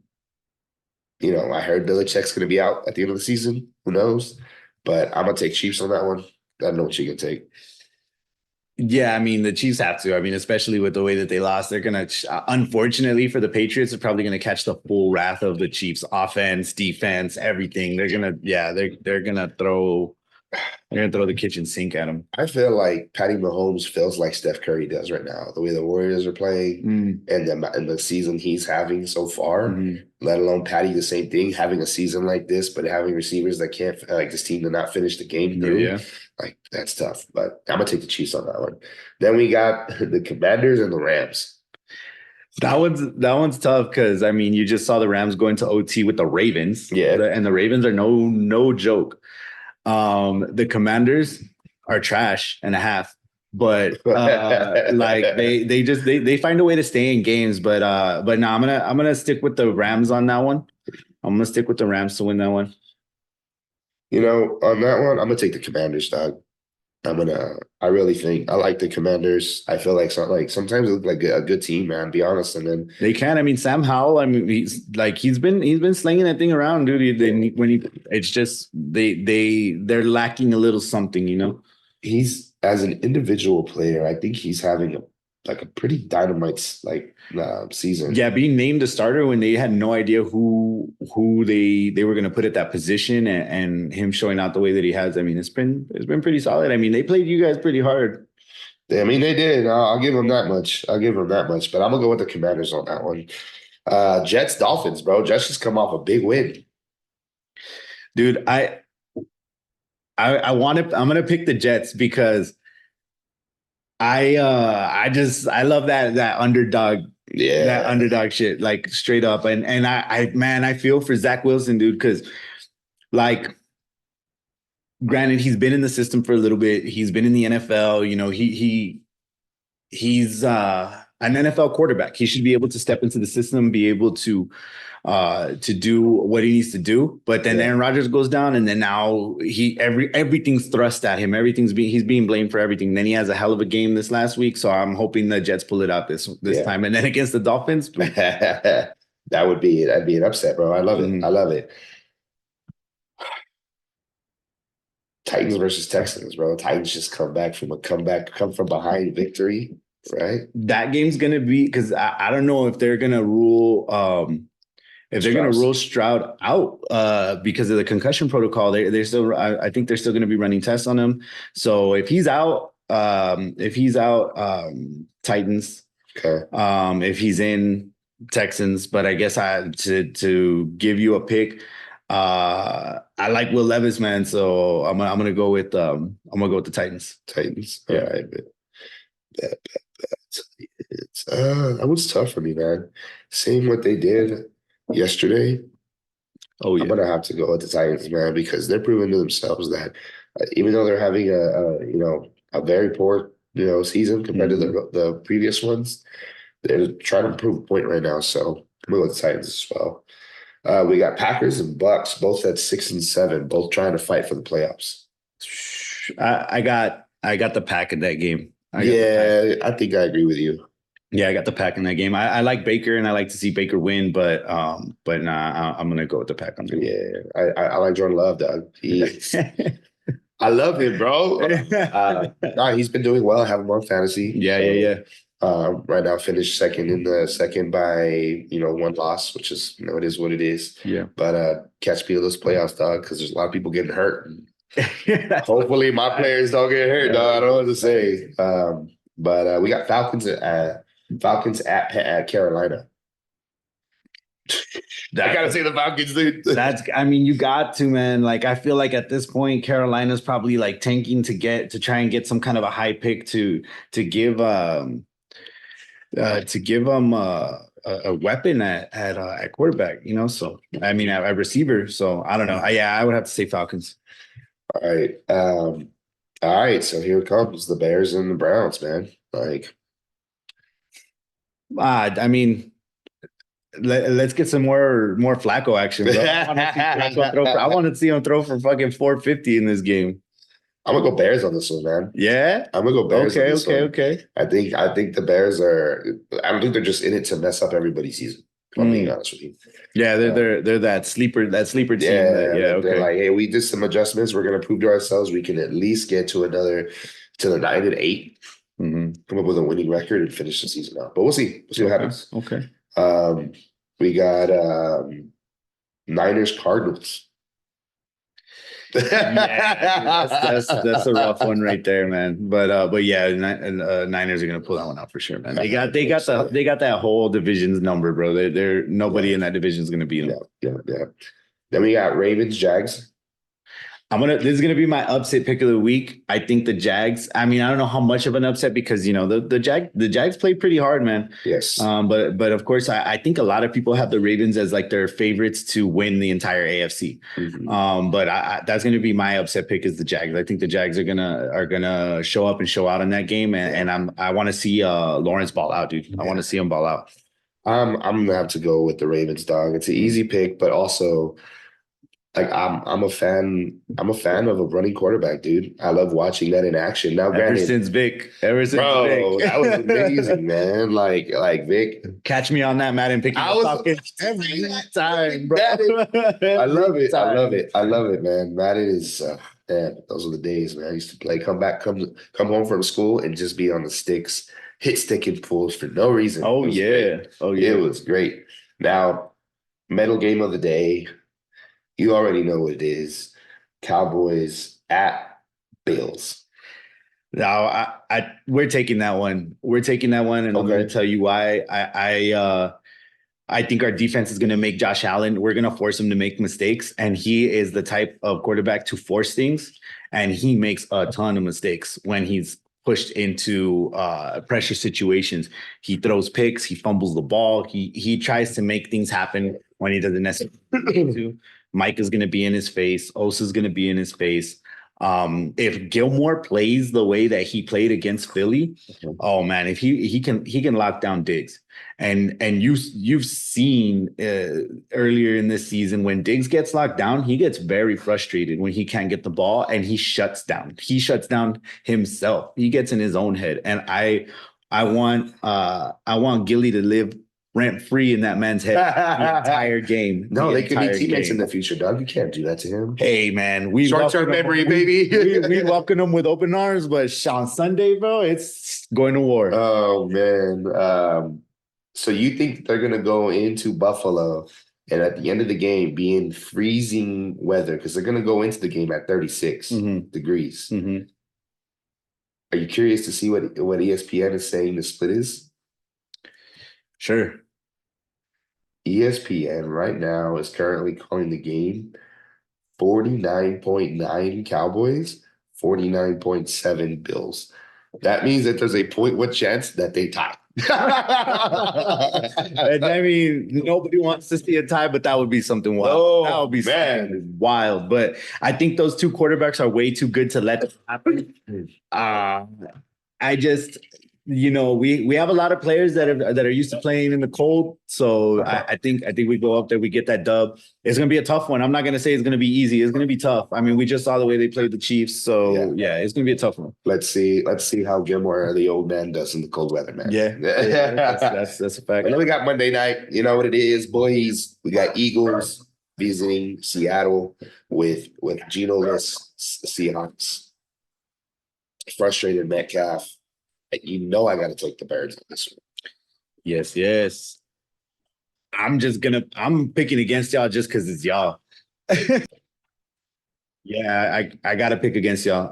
You know, I heard Belichick's going to be out at the end of the season. Who knows? But I'm gonna take Chiefs on that one. I don't know what you can take. Yeah, I mean the Chiefs have to. I mean, especially with the way that they lost, they're gonna. Unfortunately for the Patriots, they're probably gonna catch the full wrath of the Chiefs' offense, defense, everything. They're gonna, yeah, they're gonna throw. They're gonna throw the kitchen sink at them. I feel like Patty Mahomes feels like Steph Curry does right now. The way the Warriors are playing and the season he's having so far, let alone Patty, the same thing, having a season like this, but having receivers that can't, like this team to not finish the game through. Yeah. Like that's tough. But I'm gonna take the Chiefs on that one. Then we got the Commanders and the Rams. That one's tough because I mean you just saw the Rams going to OT with the Ravens. Yeah. And the Ravens are no joke. The Commanders are trash and a half, but like they find a way to stay in games. But no, I'm gonna stick with the Rams on that one. I'm gonna stick with the Rams to win that one. You know, on that one, I'm gonna take the Commanders, dog. I really think I like the Commanders. I feel like sometimes they look like a good team, man. Be honest, and then They can. I mean, Sam Howell. I mean, he's been slinging that thing around, dude. It's just they're lacking a little something, you know. he's as an individual player. I think he's having a pretty dynamite season. Yeah, being named a starter when they had no idea who they were going to put at that position, and him showing out the way that he has. I mean, it's been pretty solid. I mean, they played you guys pretty hard. I mean, they did. I'll give them that much. But I'm gonna go with the Commanders on that one. Jets Dolphins, bro. Jets just come off a big win. Dude, I'm gonna pick the Jets because I love that underdog. Yeah, That underdog shit, like straight up. And I feel for Zach Wilson, dude, because like granted, he's been in the system for a little bit. He's been in the NFL. You know, he's an NFL quarterback. He should be able to step into the system, be able to do what he needs to do. But then Aaron Rodgers goes down, and then now everything's thrust at him. He's being blamed for everything. Then he has a hell of a game this last week, so I'm hoping the Jets pull it out this time. And then against the Dolphins, that'd be an upset, bro. I love it. I love it. Titans versus Texans, bro. Titans just come from behind victory, right? That game's gonna be because I don't know if they're gonna rule Stroud out because of the concussion protocol. They're still I think they're still gonna be running tests on him. So if he's out, Titans. Okay. If he's in, Texans. But I guess to give you a pick. I like Will Levis, man. So I'm gonna go with the Titans. Titans. Yeah. All right. That was tough for me, man. Seeing what they did yesterday. Oh yeah. I'm gonna have to go with the Titans, man, because they're proving to themselves that even though they're having a very poor season compared to the previous ones, they're trying to prove a point right now. So I'm gonna go with the Titans as well. We got Packers and Bucks, both at 6 and 7, both trying to fight for the playoffs. I got the Pack in that game. I think I agree with you. Yeah, I got the Pack in that game. I like Baker and I like to see Baker win, but nah, I'm gonna go with the Pack on that. Yeah, I like Jordan Love, dog. I love him, bro. He's been doing well. I have him on fantasy. Yeah. Right now, finished second by one loss, which is it is what it is. Yeah. But catch me in those playoffs, dog, because there's a lot of people getting hurt. Hopefully, my players don't get hurt, dog. I don't know what to say. But we got Falcons at Carolina. I gotta say the Falcons, dude. You got to, man. Like, I feel like at this point, Carolina's probably like tanking to try and get some kind of a high pick to give them a weapon at quarterback, So I mean, at receiver. So I don't know. I would have to say Falcons. All right. All right. So here it comes, the Bears and the Browns, man. Like, I mean, let's get some more Flacco action, bro. I want to see him throw for fucking 450 in this game. I'm gonna go Bears on this one, man. Yeah. I'm gonna go Bears on Okay. this Okay. one. Okay. I think the Bears are. I don't think they're just in it to mess up everybody's season. If I'm being honest with you. Yeah, they're that sleeper team. Yeah, That, they're okay. like, hey, we did some adjustments. We're gonna prove to ourselves we can at least get to the 9-8, come up with a winning record and finish the season out. But we'll see. We'll see what happens. Okay. We got Niners Cardinals. Yeah, that's a rough one right there, man. But yeah, Niners are gonna pull that one out for sure, man. They got that whole division's number, bro. They're nobody in that division is gonna beat them. Yeah. Then we got Ravens Jags. This is gonna be my upset pick of the week. I think the Jags. I mean, I don't know how much of an upset because the Jags played pretty hard, man. Yes. But of course, I think a lot of people have the Ravens as like their favorites to win the entire AFC. But that's gonna be my upset pick is the Jags. I think the Jags are gonna show up and show out in that game, and I want to see Lawrence ball out, dude. I want to see him ball out. I'm gonna have to go with the Ravens, dog. It's an easy pick, but also. Like I'm a fan of a running quarterback, dude. I love watching that in action. Now, Ever since Vic, bro, that was amazing, man. Like Vic, catch me on that, Madden picking I up was Falcons every time, bro. I love it. I love it, man. Madden is man, those were the days, man. I used to play, come home from school and just be on the sticks, hit stick and pulls for no reason. Oh yeah. Great. Oh yeah. It was great. Now, medal game of the day. You already know what it is. Cowboys at Bills. No, we're taking that one. We're taking that one, and I'm going to tell you why. I think our defense is going to make Josh Allen. We're going to force him to make mistakes, and he is the type of quarterback to force things, and he makes a ton of mistakes when he's pushed into pressure situations. He throws picks. He fumbles the ball. He tries to make things happen when he doesn't necessarily need to. Mike is going to be in his face. Osa is going to be in his face. If Gilmore plays the way that he played against Philly, oh man, if he can lock down Diggs, and you've seen earlier in this season when Diggs gets locked down, he gets very frustrated when he can't get the ball and he shuts down. He shuts down himself. He gets in his own head, and I want Gilly to live rent free in that man's head the entire game. No, they could be teammates in the future, Doug. You can't do that to him. Hey, man, we short-term memory, baby. we welcome him with open arms, but on Sunday, bro, it's going to war. Oh man. So you think they're gonna go into Buffalo and at the end of the game be in freezing weather because they're gonna go into the game at 36 degrees. Are you curious to see what ESPN is saying the split is? Sure. ESPN right now is currently calling the game 49.9 Cowboys, 49.7 Bills. That means that there's a 0.1 chance that they tie. And I mean, nobody wants to see a tie, but that would be something wild. That would be something wild. But I think those two quarterbacks are way too good to let it happen. I just, we have a lot of players that are used to playing in the cold. So I think we go up there, we get that dub. It's gonna be a tough one. I'm not gonna say it's gonna be easy. It's gonna be tough. I mean, we just saw the way they played the Chiefs. So yeah, it's gonna be a tough one. Let's see how Gilmore, the old man, does in the cold weather, man. Yeah, that's a fact. And then we got Monday night. You know what it is, boys. We got Eagles visiting Seattle with Geno-less Seahawks. Frustrated Metcalf. I got to take the Bears on this one. Yes. I'm picking against y'all just because it's y'all. Yeah, I got to pick against y'all.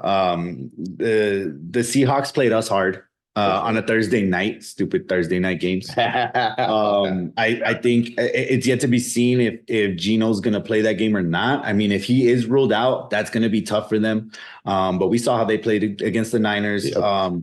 The Seahawks played us hard on a Thursday night, stupid Thursday night games. I think it's yet to be seen if Geno's going to play that game or not. I mean, if he is ruled out, that's going to be tough for them. But we saw how they played against the Niners. Yep.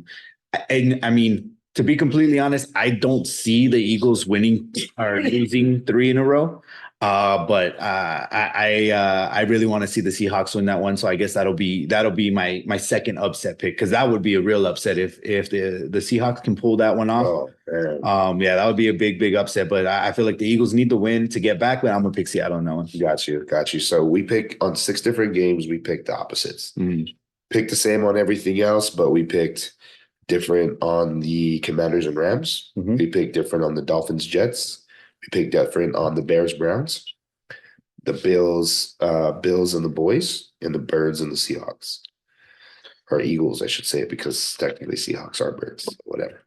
And I mean, to be completely honest, I don't see the Eagles winning or losing 3 in a row. But I really want to see the Seahawks win that one. So I guess that'll be my second upset pick, because that would be a real upset if the Seahawks can pull that one off. Yeah, that would be a big upset. But I feel like the Eagles need the win to get back. But I'm gonna pick Seattle on that one. Got you. So we pick on 6 different games. We pick the opposites. picked the same on everything else, but we picked different on the Commanders and Rams. Mhm. We picked different on the Dolphins, Jets. We picked different on the Bears, Browns, the Bills and the Boys, and the Birds and the Seahawks. Or Eagles, I should say, because technically Seahawks are birds, whatever.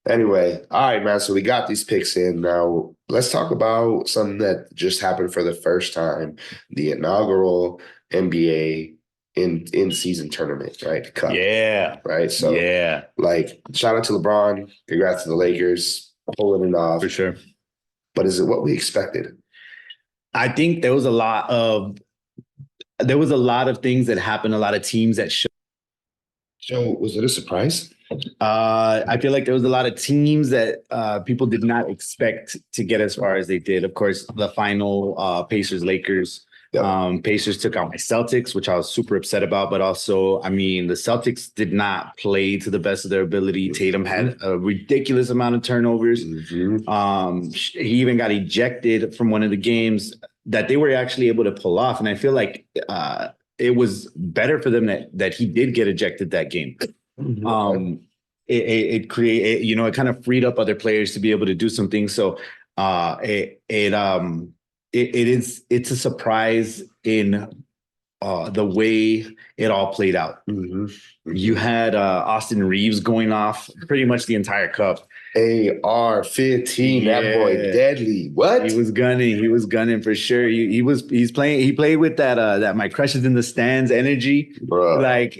Anyway, all right, man. So we got these picks in. Now let's talk about something that just happened for the first time: the inaugural NBA in season tournament, right? The Cup, Yeah. right? So, Yeah, like, shout out to LeBron. Congrats to the Lakers pulling it off. for sure. But is it what we expected? I think there was a lot of things that happened, a lot of teams that showed. So, was it a surprise? I feel like there was a lot of teams that people did not expect to get as far as they did. Of course, the final Pacers Lakers. Yep. Pacers took out my Celtics, which I was super upset about. But also, I mean, the Celtics did not play to the best of their ability. Tatum had a ridiculous amount of turnovers. He even got ejected from one of the games that they were actually able to pull off. And I feel like it was better for them that he did get ejected that game. It created, it kind of freed up other players to be able to do some things. So it's a surprise in the way it all played out. You had Austin Reeves going off pretty much the entire cup. AR-15, that boy Yeah. deadly. What? He was gunning for sure. He played with that my crush is in the stands energy. Bruh. Like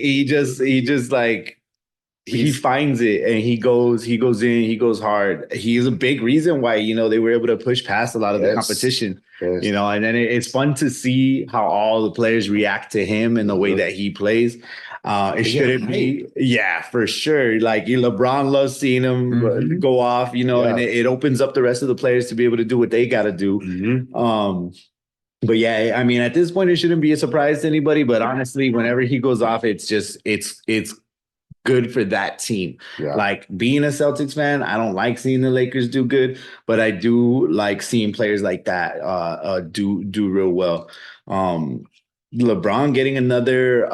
he finds it and he goes in, he goes hard. He is a big reason why, they were able to push past a lot of the competition, Yes. and then it's fun to see how all the players react to him and the way that he plays. It shouldn't be, for sure. Like LeBron loves seeing him go off, and it opens up the rest of the players to be able to do what they got to do. But yeah, I mean, at this point, it shouldn't be a surprise to anybody. But honestly, whenever he goes off, it's good for that team. Yeah. Like being a Celtics fan, I don't like seeing the Lakers do good, but I do like seeing players like that do real well. LeBron getting another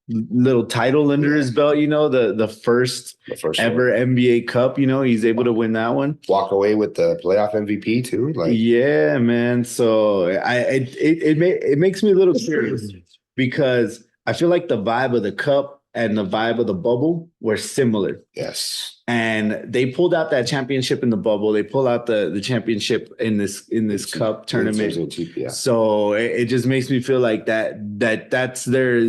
little title under his belt, the first ever NBA Cup, he's able to win that one. Walk away with the playoff MVP too. Yeah, man. So it makes me a little curious because I feel like the vibe of the cup and the vibe of the bubble were similar. Yes. And they pulled out that championship in the bubble. They pulled out the championship in this cup tournament. So it just makes me feel like that's their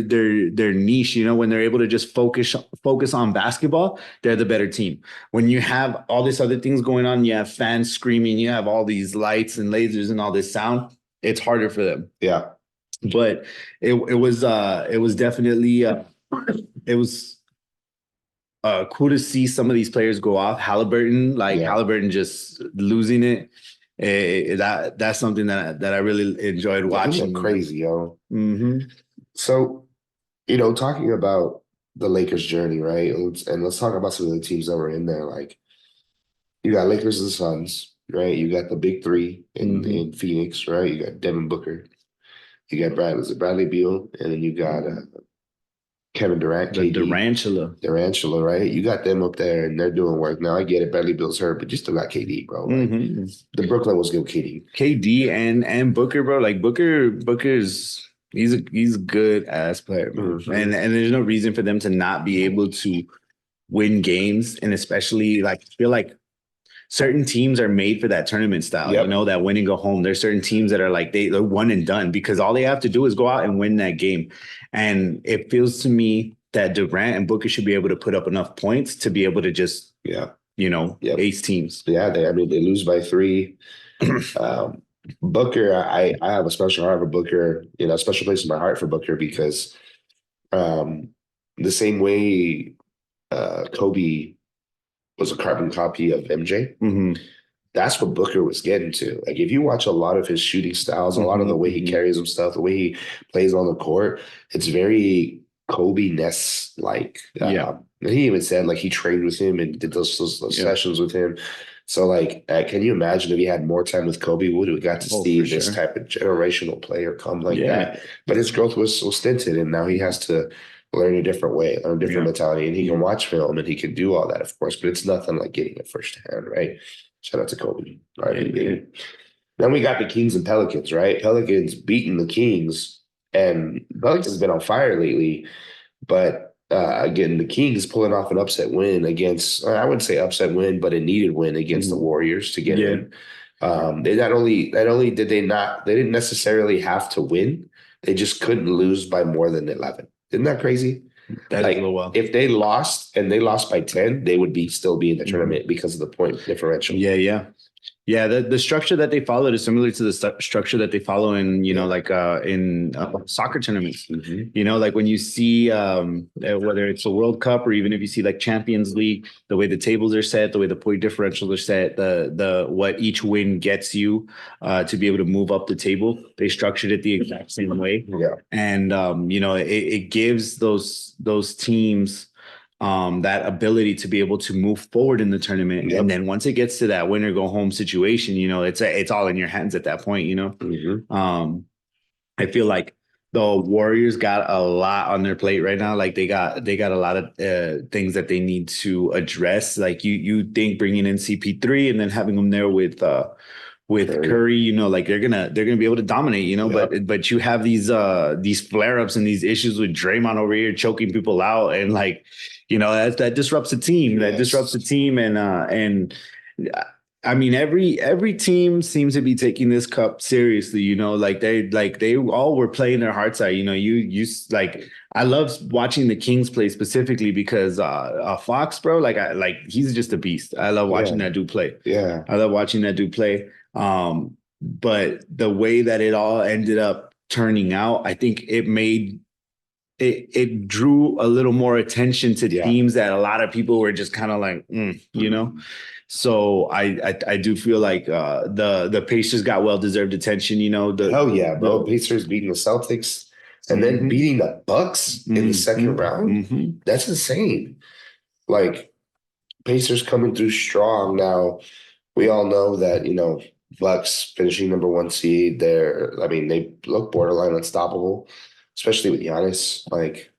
niche, when they're able to just focus on basketball, they're the better team. When you have all these other things going on, you have fans screaming, you have all these lights and lasers and all this sound, it's harder for them. Yeah. But it was definitely it was cool to see some of these players go off. Halliburton just losing it. That's something that I really enjoyed watching. Crazy, yo. Mm-hmm. So, talking about the Lakers' journey, right? And let's talk about some of the teams that were in there. Like, you got Lakers and Suns, right? You got the big three in Phoenix, right? You got Devin Booker. You got Bradley Beal, and then you got Kevin Durant, KD. Durantula, right? You got them up there, and they're doing work. Now, I get it. Bradley Beal's hurt, but you still got KD, bro. The Brooklyn was good KD. KD and Booker, bro. Like Booker's he's a good ass player, man. And there's no reason for them to not be able to win games, and especially I feel like certain teams are made for that tournament style, that win and go home. There's certain teams that are like they're one and done because all they have to do is go out and win that game. And it feels to me that Durant and Booker should be able to put up enough points to be able to just ace teams. Yeah, they lose by 3. Booker, I have a special heart for Booker, a special place in my heart for Booker because the same way Kobe was a carbon copy of MJ. That's what Booker was getting to. Like, if you watch a lot of his shooting styles, a lot of the way he carries himself, the way he plays on the court, it's very Kobe-ness like. And he even said he trained with him and did those sessions with him. So like, can you imagine if he had more time with Kobe, would we got to Oh, see for this sure. type of generational player come like Yeah. that? But his growth was so stinted, and now he has to learn a different way, learn a different Yeah. mentality, and he can watch film and he can do all that, of course. But it's nothing like getting it firsthand, right? Shout out to Kobe. RIP. Then we got the Kings and Pelicans, right? Pelicans beating the Kings, and Pelicans been on fire lately. But again, the Kings pulling off an upset win against, I wouldn't say upset win, but a needed win against the Warriors to get Yeah. in. They not only did they didn't necessarily have to win, they just couldn't lose by more than 11. Isn't that crazy? That is a Like little wild. if they lost and they lost by 10, they would still be in the tournament because of the point differential. Yeah, yeah. Yeah, the structure that they followed is similar to the structure that they follow in, like in soccer tournaments. Like when you see whether it's a World Cup or even if you see like Champions League, the way the tables are set, the way the point differentials are set, the what each win gets you to be able to move up the table, they structured it the exact same way. Yeah. And it gives those teams that ability to be able to move forward in the tournament. Yep. And then once it gets to that win or go home situation, it's all in your hands at that point, I feel like the Warriors got a lot on their plate right now. Like they got a lot of things that they need to address. Like you think bringing in CP3 and then having them there with Curry, like they're gonna be able to dominate, Yeah. but you have these flare-ups and these issues with Draymond over here choking people out, and like, that disrupts the team. That disrupts the team, and I mean every team seems to be taking this cup seriously, like they all were playing their hearts out. You like, I love watching the Kings play specifically because Fox, bro, like he's just a beast. I love watching that dude play. Yeah. I love watching that dude play. But the way that it all ended up turning out, I think it drew a little more attention to teams that a lot of people were just kind of like, So I do feel like the Pacers got well-deserved attention, Hell yeah, bro. Pacers beating the Celtics and then beating the Bucks in the second round. That's insane. Like, Pacers coming through strong. Now, we all know that, Bucks finishing number 1 seed. They look borderline unstoppable, especially with Giannis. Like,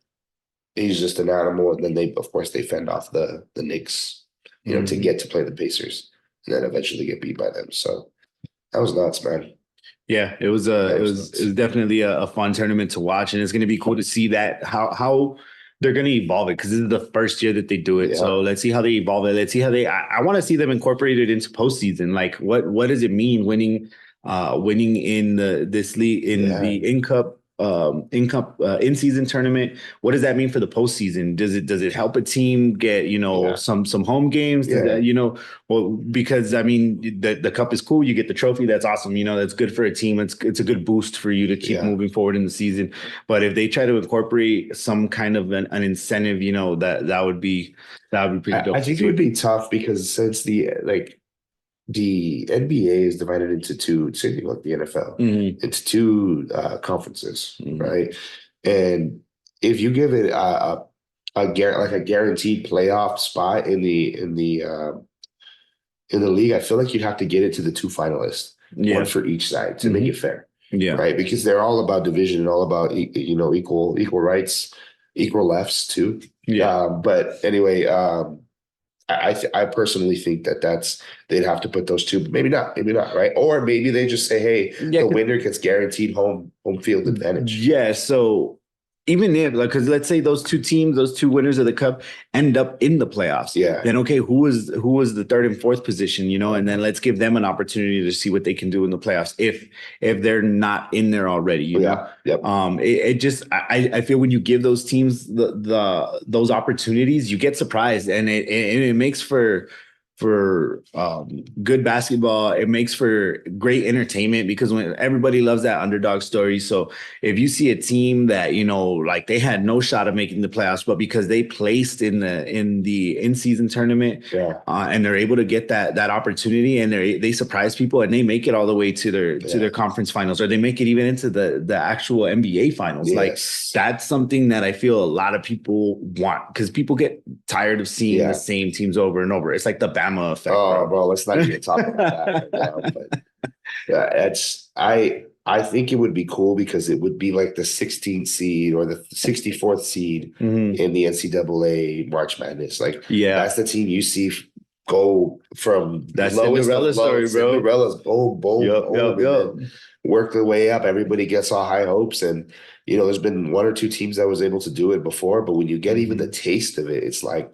he's just an animal. And then of course, they fend off the Knicks, to get to play the Pacers and then eventually get beat by them. So that was nuts, man. Yeah, it was definitely a fun tournament to watch, and it's going to be cool to see that how they're going to evolve it, because this is the first year that they do it. Yeah. So let's see how they evolve it. Let's see how I want to see them incorporated into postseason. Like what does it mean winning in this league, in the in-season tournament? What does that mean for the postseason? Does it help a team get some home games? Well, because I mean the cup is cool. You get the trophy. That's awesome. That's good for a team. It's a good boost for you to keep moving forward in the season. But if they try to incorporate some kind of an incentive, that would be pretty dope. I think it would be tough because since the NBA is divided into two, same thing like the NFL. It's two conferences, right? And if you give it a guaranteed playoff spot in the league, I feel like you'd have to get it to the 2 finalists, one for each side, to make it fair. Yeah, right. Because they're all about division and all about equal rights, equal lefts too. Yeah. But anyway, I personally think they'd have to put those two, but maybe not, right? Or maybe they just say, hey, the winner gets guaranteed home field advantage. Yeah. So even if, because let's say those two teams, those two winners of the cup end up in the playoffs. Yeah. Then okay, who was the 3rd and 4th position, and then let's give them an opportunity to see what they can do in the playoffs if they're not in there already. Yep. It just I feel when you give those teams those opportunities, you get surprised, and it makes for good basketball. It makes for great entertainment, because when everybody loves that underdog story. So if you see a team that, like they had no shot of making the playoffs, but because they placed in the in-season tournament, and they're able to get that opportunity, and they surprise people and they make it all the way to their conference finals, or they make it even into the actual NBA finals. Yes. Like that's something that I feel a lot of people want, because people get tired of seeing Yeah. the same teams over and over. It's like the Bama effect, Oh, bro. bro, let's not even talk about that right now. But yeah, I think it would be cool because it would be like the 16th seed or the 64th seed Mhm. in the NCAA March Madness. Like Yeah, that's the team you see go from that lowest of Cinderella low, story, bro. Cinderella's boom, boom, Yup, boom, yup, and yup. then work their way up. Everybody gets all high hopes, and there's been one or two teams that was able to do it before, but when you get even the taste of it, it's like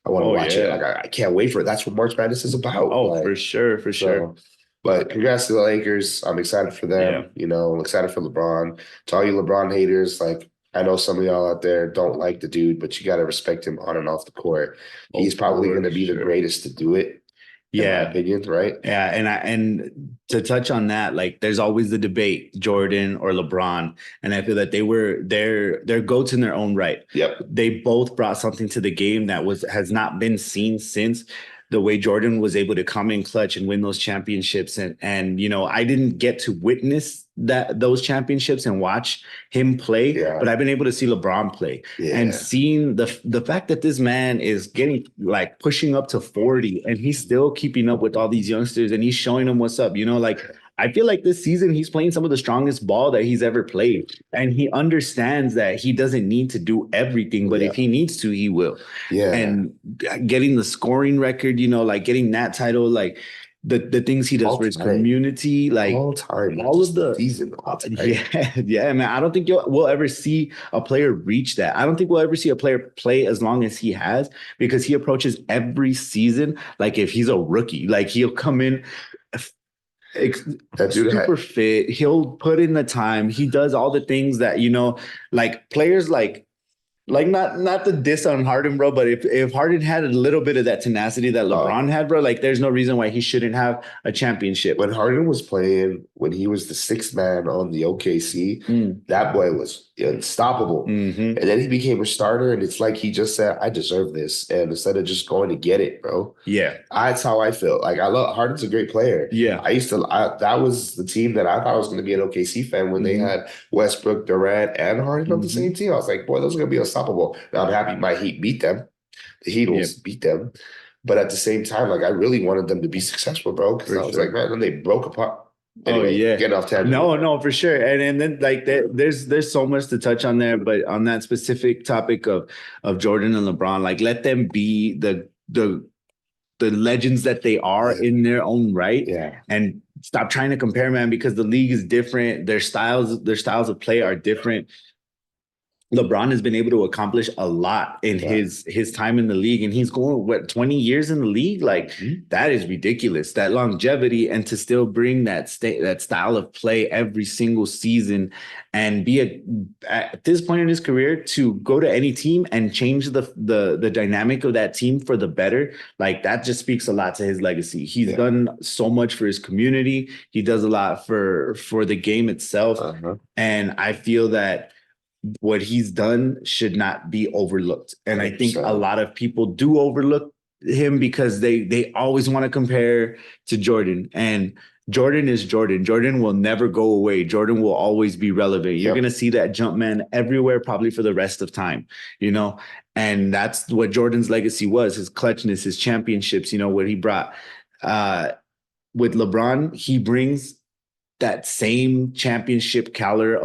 I want to Oh watch it. yeah. Like I can't wait for it. That's what March Madness is about. Oh, Like for sure, for sure. so. But congrats to the Lakers. I'm excited for Yeah. them. I'm excited for LeBron. To all you LeBron haters, like I know some of y'all out there don't like the dude, but you got to respect him on and off the court. Oh, He's probably for going to be the sure. greatest to do it, in my Yeah. opinion, right? Yeah, and to touch on that, like there's always the debate, Jordan or LeBron, and I feel that they're goats in their own right. Yep. They both brought something to the game that has not been seen since. The way Jordan was able to come in clutch and win those championships, and I didn't get to witness those championships and watch him play, Yeah. but I've been able to see LeBron play and Yeah. seeing the fact that this man is getting like pushing up to 40 and he's still keeping up with all these youngsters and he's showing them what's up. Like I feel like this season he's playing some of the strongest ball that he's ever played, and he understands that he doesn't need to do everything, but if he needs to, he will. Yeah. And getting the scoring record, like getting that title, like the things he does All for his time. community, like all time, all of the season, all time. yeah, man. I don't think we'll ever see a player reach that. I don't think we'll ever see a player play as long as he has, because he approaches every season like if he's a rookie. Like he'll come in That dude super fit. He'll put in the time. He does all the things that like players like not the diss on Harden, bro, but if Harden had a little bit of that tenacity that LeBron had, bro, like there's no reason why he shouldn't have a championship. When Harden was playing, when he was the sixth man on the OKC, that boy was unstoppable. Mhm. And then he became a starter, and it's like he just said, "I deserve this," and instead of just going to get it, bro. Yeah, That's how I feel. Like I love Harden's a great player. yeah. That was the team that I thought I was going to be an OKC fan when they had Westbrook, Durant, and Harden on the same team. I was like, boy, those are going to be unstoppable. Now I'm happy my Heat beat them. The Heat will beat them. But at the same time, like I really wanted them to be successful, bro. Because I was like, man, then they broke apart. Anyway, getting off tangent. No, for sure. And then like there's so much to touch on there, but on that specific topic of Jordan and LeBron, like let them be the legends that they are in their own right. Yeah. And stop trying to compare, man, because the league is different. Their styles of play are different. LeBron has been able to accomplish a lot in his time in the league, and he's going 20 years in the league. Like that is ridiculous, that longevity, and to still bring that style of play every single season, and be at this point in his career to go to any team and change the dynamic of that team for the better. Like that just speaks a lot to his legacy. He's done so much for his community. He does a lot for the game itself, and I feel that what he's done should not be overlooked. And I think a lot of people do overlook him because they always want to compare to Jordan. And Jordan is Jordan. Jordan will never go away. Jordan will always be relevant. You're going to see that jump man everywhere, probably for the rest of time, and that's what Jordan's legacy was, his clutchness, his championships, what he brought. With LeBron, he brings that same championship caliber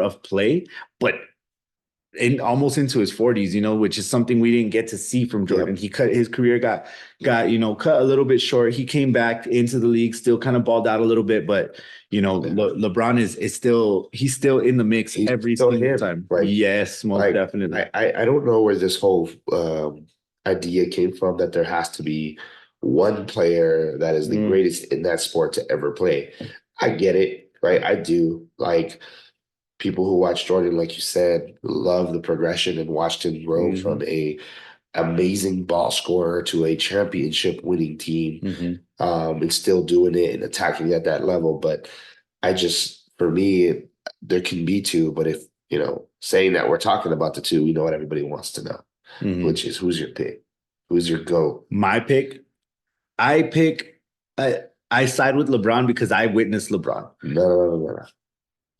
of play, but almost into his 40s, which is something we didn't get to see from Jordan. He his career got cut a little bit short. He came back into the league, still kind of balled out a little bit, but LeBron is still in the mix every single time. Like, yes, most definitely. I don't know where this whole idea came from that there has to be one player that is the greatest in that sport to ever play. I get it, right? I do. Like people who watch Jordan, like you said, love the progression and watched him grow from a amazing ball scorer to a championship winning team, and still doing it and attacking at that level. But for me, there can be two. But if saying that we're talking about the two, we know what everybody wants to know, which is who's your pick, who's your GOAT? My pick, I side with LeBron because I witnessed LeBron. No.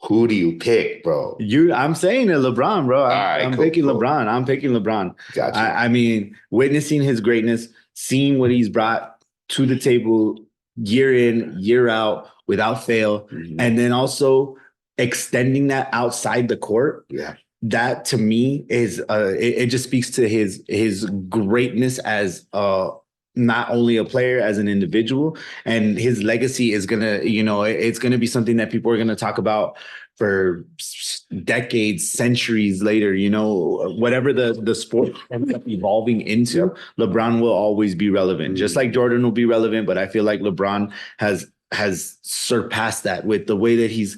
Who do you pick, bro? I'm saying it, LeBron, bro. I'm Cool, picking cool. LeBron. I'm picking LeBron. Gotcha. I mean, witnessing his greatness, seeing what he's brought to the table year in, year out, without fail, and then also extending that outside the court. Yeah. That to me is it just speaks to his greatness as not only a player, as an individual, and his legacy is gonna, it's gonna be something that people are gonna talk about for decades, centuries later. Whatever the sport ends up evolving into, LeBron will always be relevant, just like Jordan will be relevant. But I feel like LeBron has surpassed that with the way that he's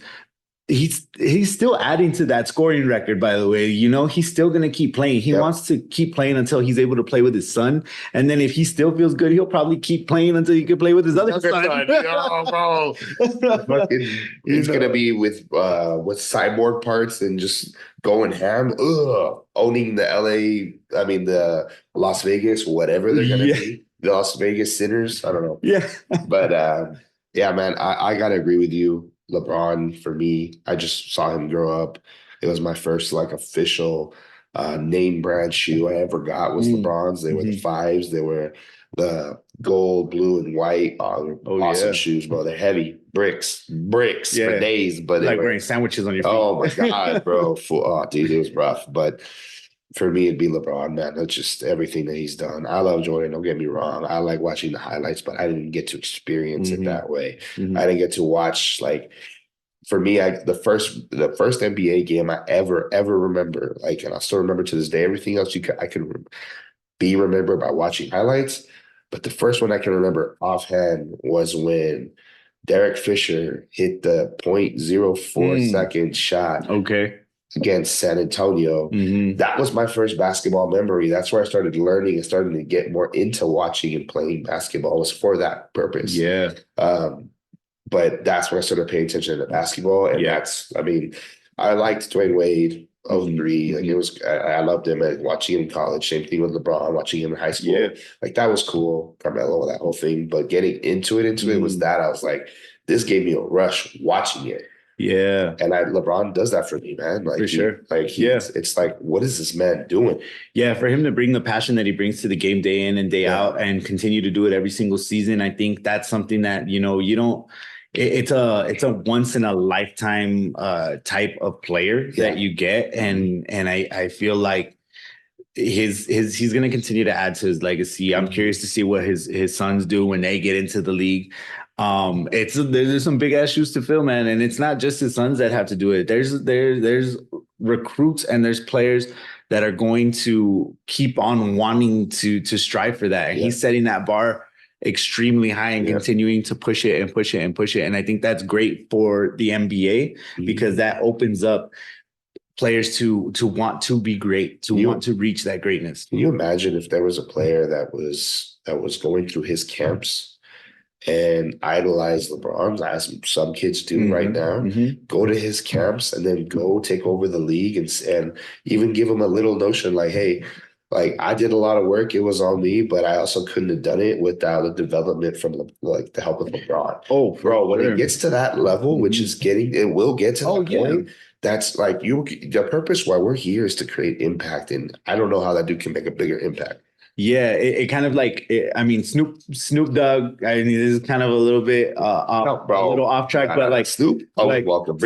still adding to that scoring record, by the way. He's still going to keep playing. He wants to keep playing until he's able to play with his son. And then if he still feels good, he'll probably keep playing until he can play with his other son. Bro. It's going to be with cyborg parts and just going ham. Owning the Las Vegas, whatever they're going to be. The Las Vegas Sinners. I don't know. Yeah. But yeah, man, I got to agree with you. LeBron, for me, I just saw him grow up. It was my first official name brand shoe I ever got was LeBron's. They were the 5s. They were the gold, blue, and white. Awesome shoes, bro. They're heavy. Bricks for days. But like wearing sandwiches on your feet. Oh my God, bro. Dude, it was rough. But for me, it'd be LeBron, man. That's just everything that he's done. I love Jordan. Don't get me wrong. I like watching the highlights, but I didn't get to experience it that way. I didn't get to watch for me, the first NBA game I ever remember, and I still remember to this day. Everything else I could be remembered by watching highlights, but the first one I can remember offhand was when Derek Fisher hit the 0.04 second shot. Okay. Against San Antonio. That was my first basketball memory. That's where I started learning and starting to get more into watching and playing basketball. It was for that purpose. Yeah. But that's when I started paying attention to basketball. And I liked Dwayne Wade, 03. I loved him and watching him in college. Same thing with LeBron, watching him in high school. Yeah. That was cool. Carmelo, that whole thing. But getting into it was that. I was like, this gave me a rush watching it. Yeah. And LeBron does that for me, man. For sure. It's like, what is this man doing? Yeah, for him to bring the passion that he brings to the game day in and day out and continue to do it every single season, I think that's something that, you don't, it's a once in a lifetime type of player that you get. And I feel like he's going to continue to add to his legacy. I'm curious to see what his sons do when they get into the league. There's some big ass shoes to fill, man. And it's not just his sons that have to do it. There's recruits and there's players that are going to keep on wanting to strive for that. And he's setting that bar extremely high and continuing to push it and push it and push it. And I think that's great for the NBA because that opens up players to want to be great, want to reach that greatness. Can you imagine if there was a player that was going through his camps and idolize LeBron, as some kids do right now, go to his camps and then go take over the league and even give him a little notion hey, I did a lot of work. It was on me, but I also couldn't have done it without the development from the help of LeBron. Oh, bro, when it gets to that level, which is it will get to that point. That's the purpose why we're here is to create impact. And I don't know how that dude can make a bigger impact. Yeah, it kind of Snoop Dogg. I mean, this is kind of a little bit off track, but Snoop, welcome.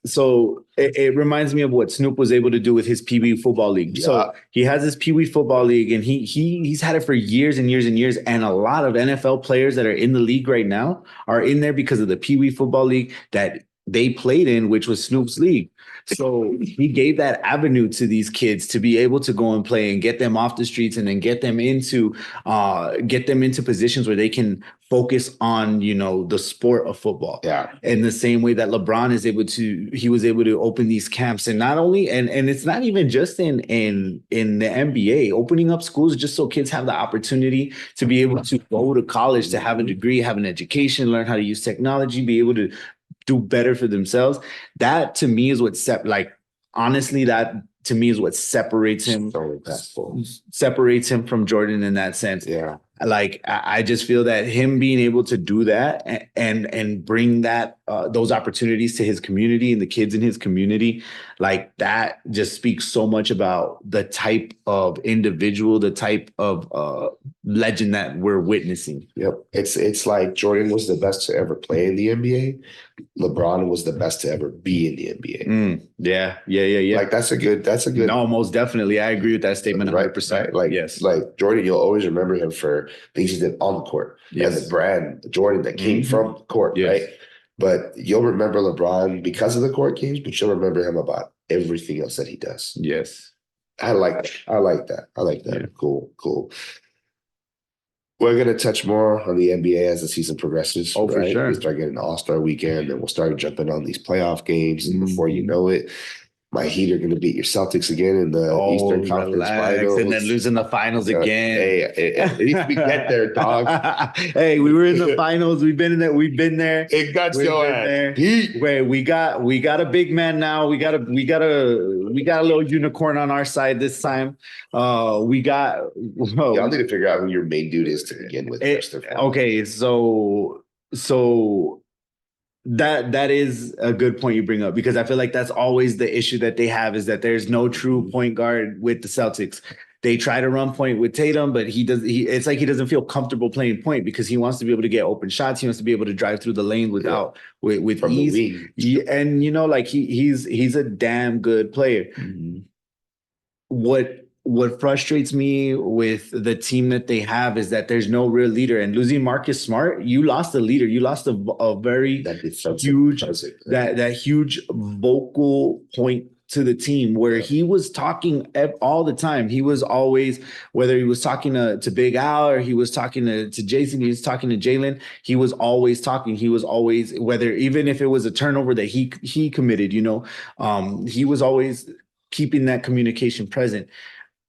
So it reminds me of what Snoop was able to do with his Pee Wee football league. Yeah. So he has this Pee Wee football league, and he's had it for years and years and years. And a lot of NFL players that are in the league right now are in there because of the Pee Wee football league that they played in, which was Snoop's league. So he gave that avenue to these kids to be able to go and play and get them off the streets and then get them into positions where they can focus on, the sport of football. Yeah. In the same way that LeBron was able to open these camps, and not only, and it's not even just in the NBA, opening up schools just so kids have the opportunity to be able to go to college, to have a degree, have an education, learn how to use technology, be able to do better for themselves. That to me is what honestly, that to me is what separates him from Jordan in that sense. Yeah. Like I just feel that him being able to do that and bring that those opportunities to his community and the kids in his community, like that just speaks so much about the type of individual, the type of legend that we're witnessing. Yep. It's like Jordan was the best to ever play in the NBA. LeBron was the best to ever be in the NBA. Yeah. Like that's a good No, most definitely. I agree with that statement 100%. Right? Like yes. like Jordan, you'll always remember him for things he did on the court and the brand, the Jordan that came from the court, Yes. right? But you'll remember LeBron because of the court games, but you'll remember him about everything else that he does. Yes. I like that. Yeah. Cool. We're gonna touch more on the NBA as the season progresses. Oh, for sure. We start getting the All-Star weekend, and we'll start jumping on these playoff games. And before you know it, my Heat are gonna beat your Celtics again in the Eastern Conference Finals, and then losing the finals again. Hey, at least we get there, dog. Hey, we were in the finals. We've been in there. We've been there. It got your ass. Wait, we got a big man now. We got a little unicorn on our side this time. Y'all need to figure out who your main dude is to begin with. Okay, so that is a good point you bring up, because I feel like that's always the issue that they have, is that there's no true point guard with the Celtics. They try to run point with Tatum, but it's like he doesn't feel comfortable playing point because he wants to be able to get open shots. He wants to be able to drive through the lane with ease. And like he's a damn good player. Mm-hmm. What frustrates me with the team that they have is that there's no real leader. And losing Marcus Smart, you lost a leader. You lost a very huge that huge vocal point to the team, where he was talking all the time. He was always, whether he was talking to Big Al or he was talking to Jason, he was talking to Jalen, he was always talking. He was always, whether even if it was a turnover that he committed, he was always keeping that communication present.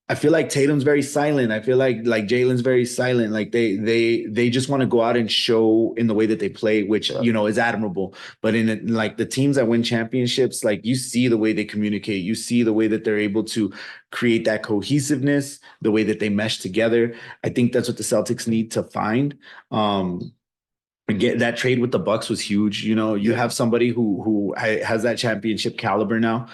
I feel like Tatum's very silent. I feel like Jalen's very silent. Like they just want to go out and show in the way that they play, which is admirable. But in like the teams that win championships, like you see the way they communicate, you see the way that they're able to create that cohesiveness, the way that they mesh together. I think that's what the Celtics need to find. Again, that trade with the Bucks was huge. You have somebody who has that championship caliber now.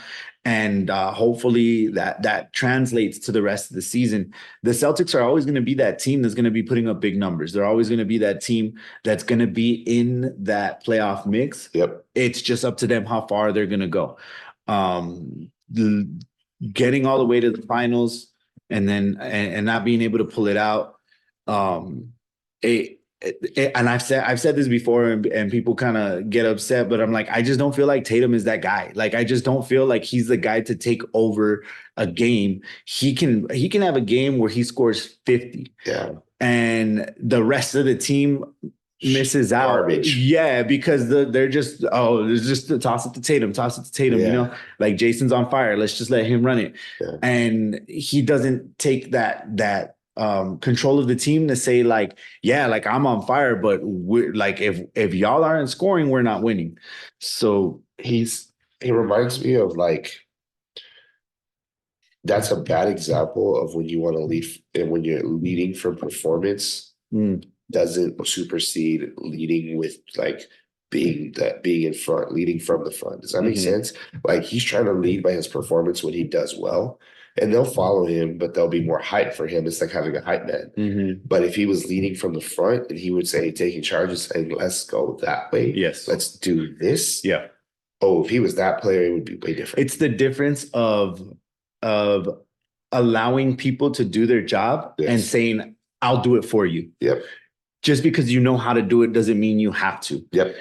And hopefully that translates to the rest of the season. The Celtics are always going to be that team that's going to be putting up big numbers. They're always going to be that team that's going to be in that playoff mix. Yep. It's just up to them how far they're going to go. Getting all the way to the finals and then and not being able to pull it out. And I've said this before, and people kind of get upset, but I'm like, I just don't feel like Tatum is that guy. Like, I just don't feel like he's the guy to take over a game. He can have a game where he scores 50. Yeah. And the rest of the team misses out. Garbage. Yeah, because they're just, it's just toss it to Tatum, yeah. Like Jason's on fire. Let's just let him run it. Yeah. And he doesn't take that control of the team to say like, yeah, like I'm on fire, but we're like, if y'all aren't scoring, we're not winning. So he reminds me of like, that's a bad example of when you want to lead, and when you're leading from performance doesn't supersede leading with like being in front, leading from the front. Does that make sense? Like he's trying to lead by his performance when he does well. And they'll follow him, but there'll be more hype for him. It's like having a hype man. But if he was leading from the front and he would say, taking charges, saying, let's go that way. Yes. Let's do this. Yeah. Oh, if he was that player, it would be way different. It's the difference of allowing people to do their job and saying, I'll do it for you. Yep. Just because you know how to do it doesn't mean you have to. Yep.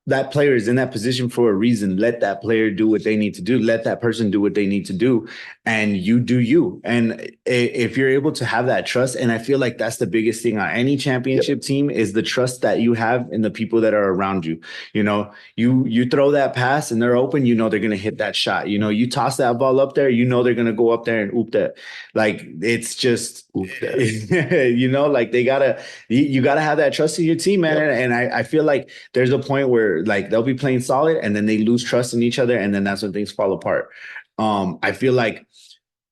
That player is in that position for a reason. Let that player do what they need to do. Let that person do what they need to do. And you do you. And if you're able to have that trust, and I feel like that's the biggest thing on any championship team, is the trust that you have in the people that are around you. You throw that pass and they're open, they're going to hit that shot. You toss that ball up there, they're going to go up there and oop that. Like, it's just, like you gotta have that trust in your team, man. Yep. And I feel like there's a point where like they'll be playing solid and then they lose trust in each other, and then that's when things fall apart. I feel like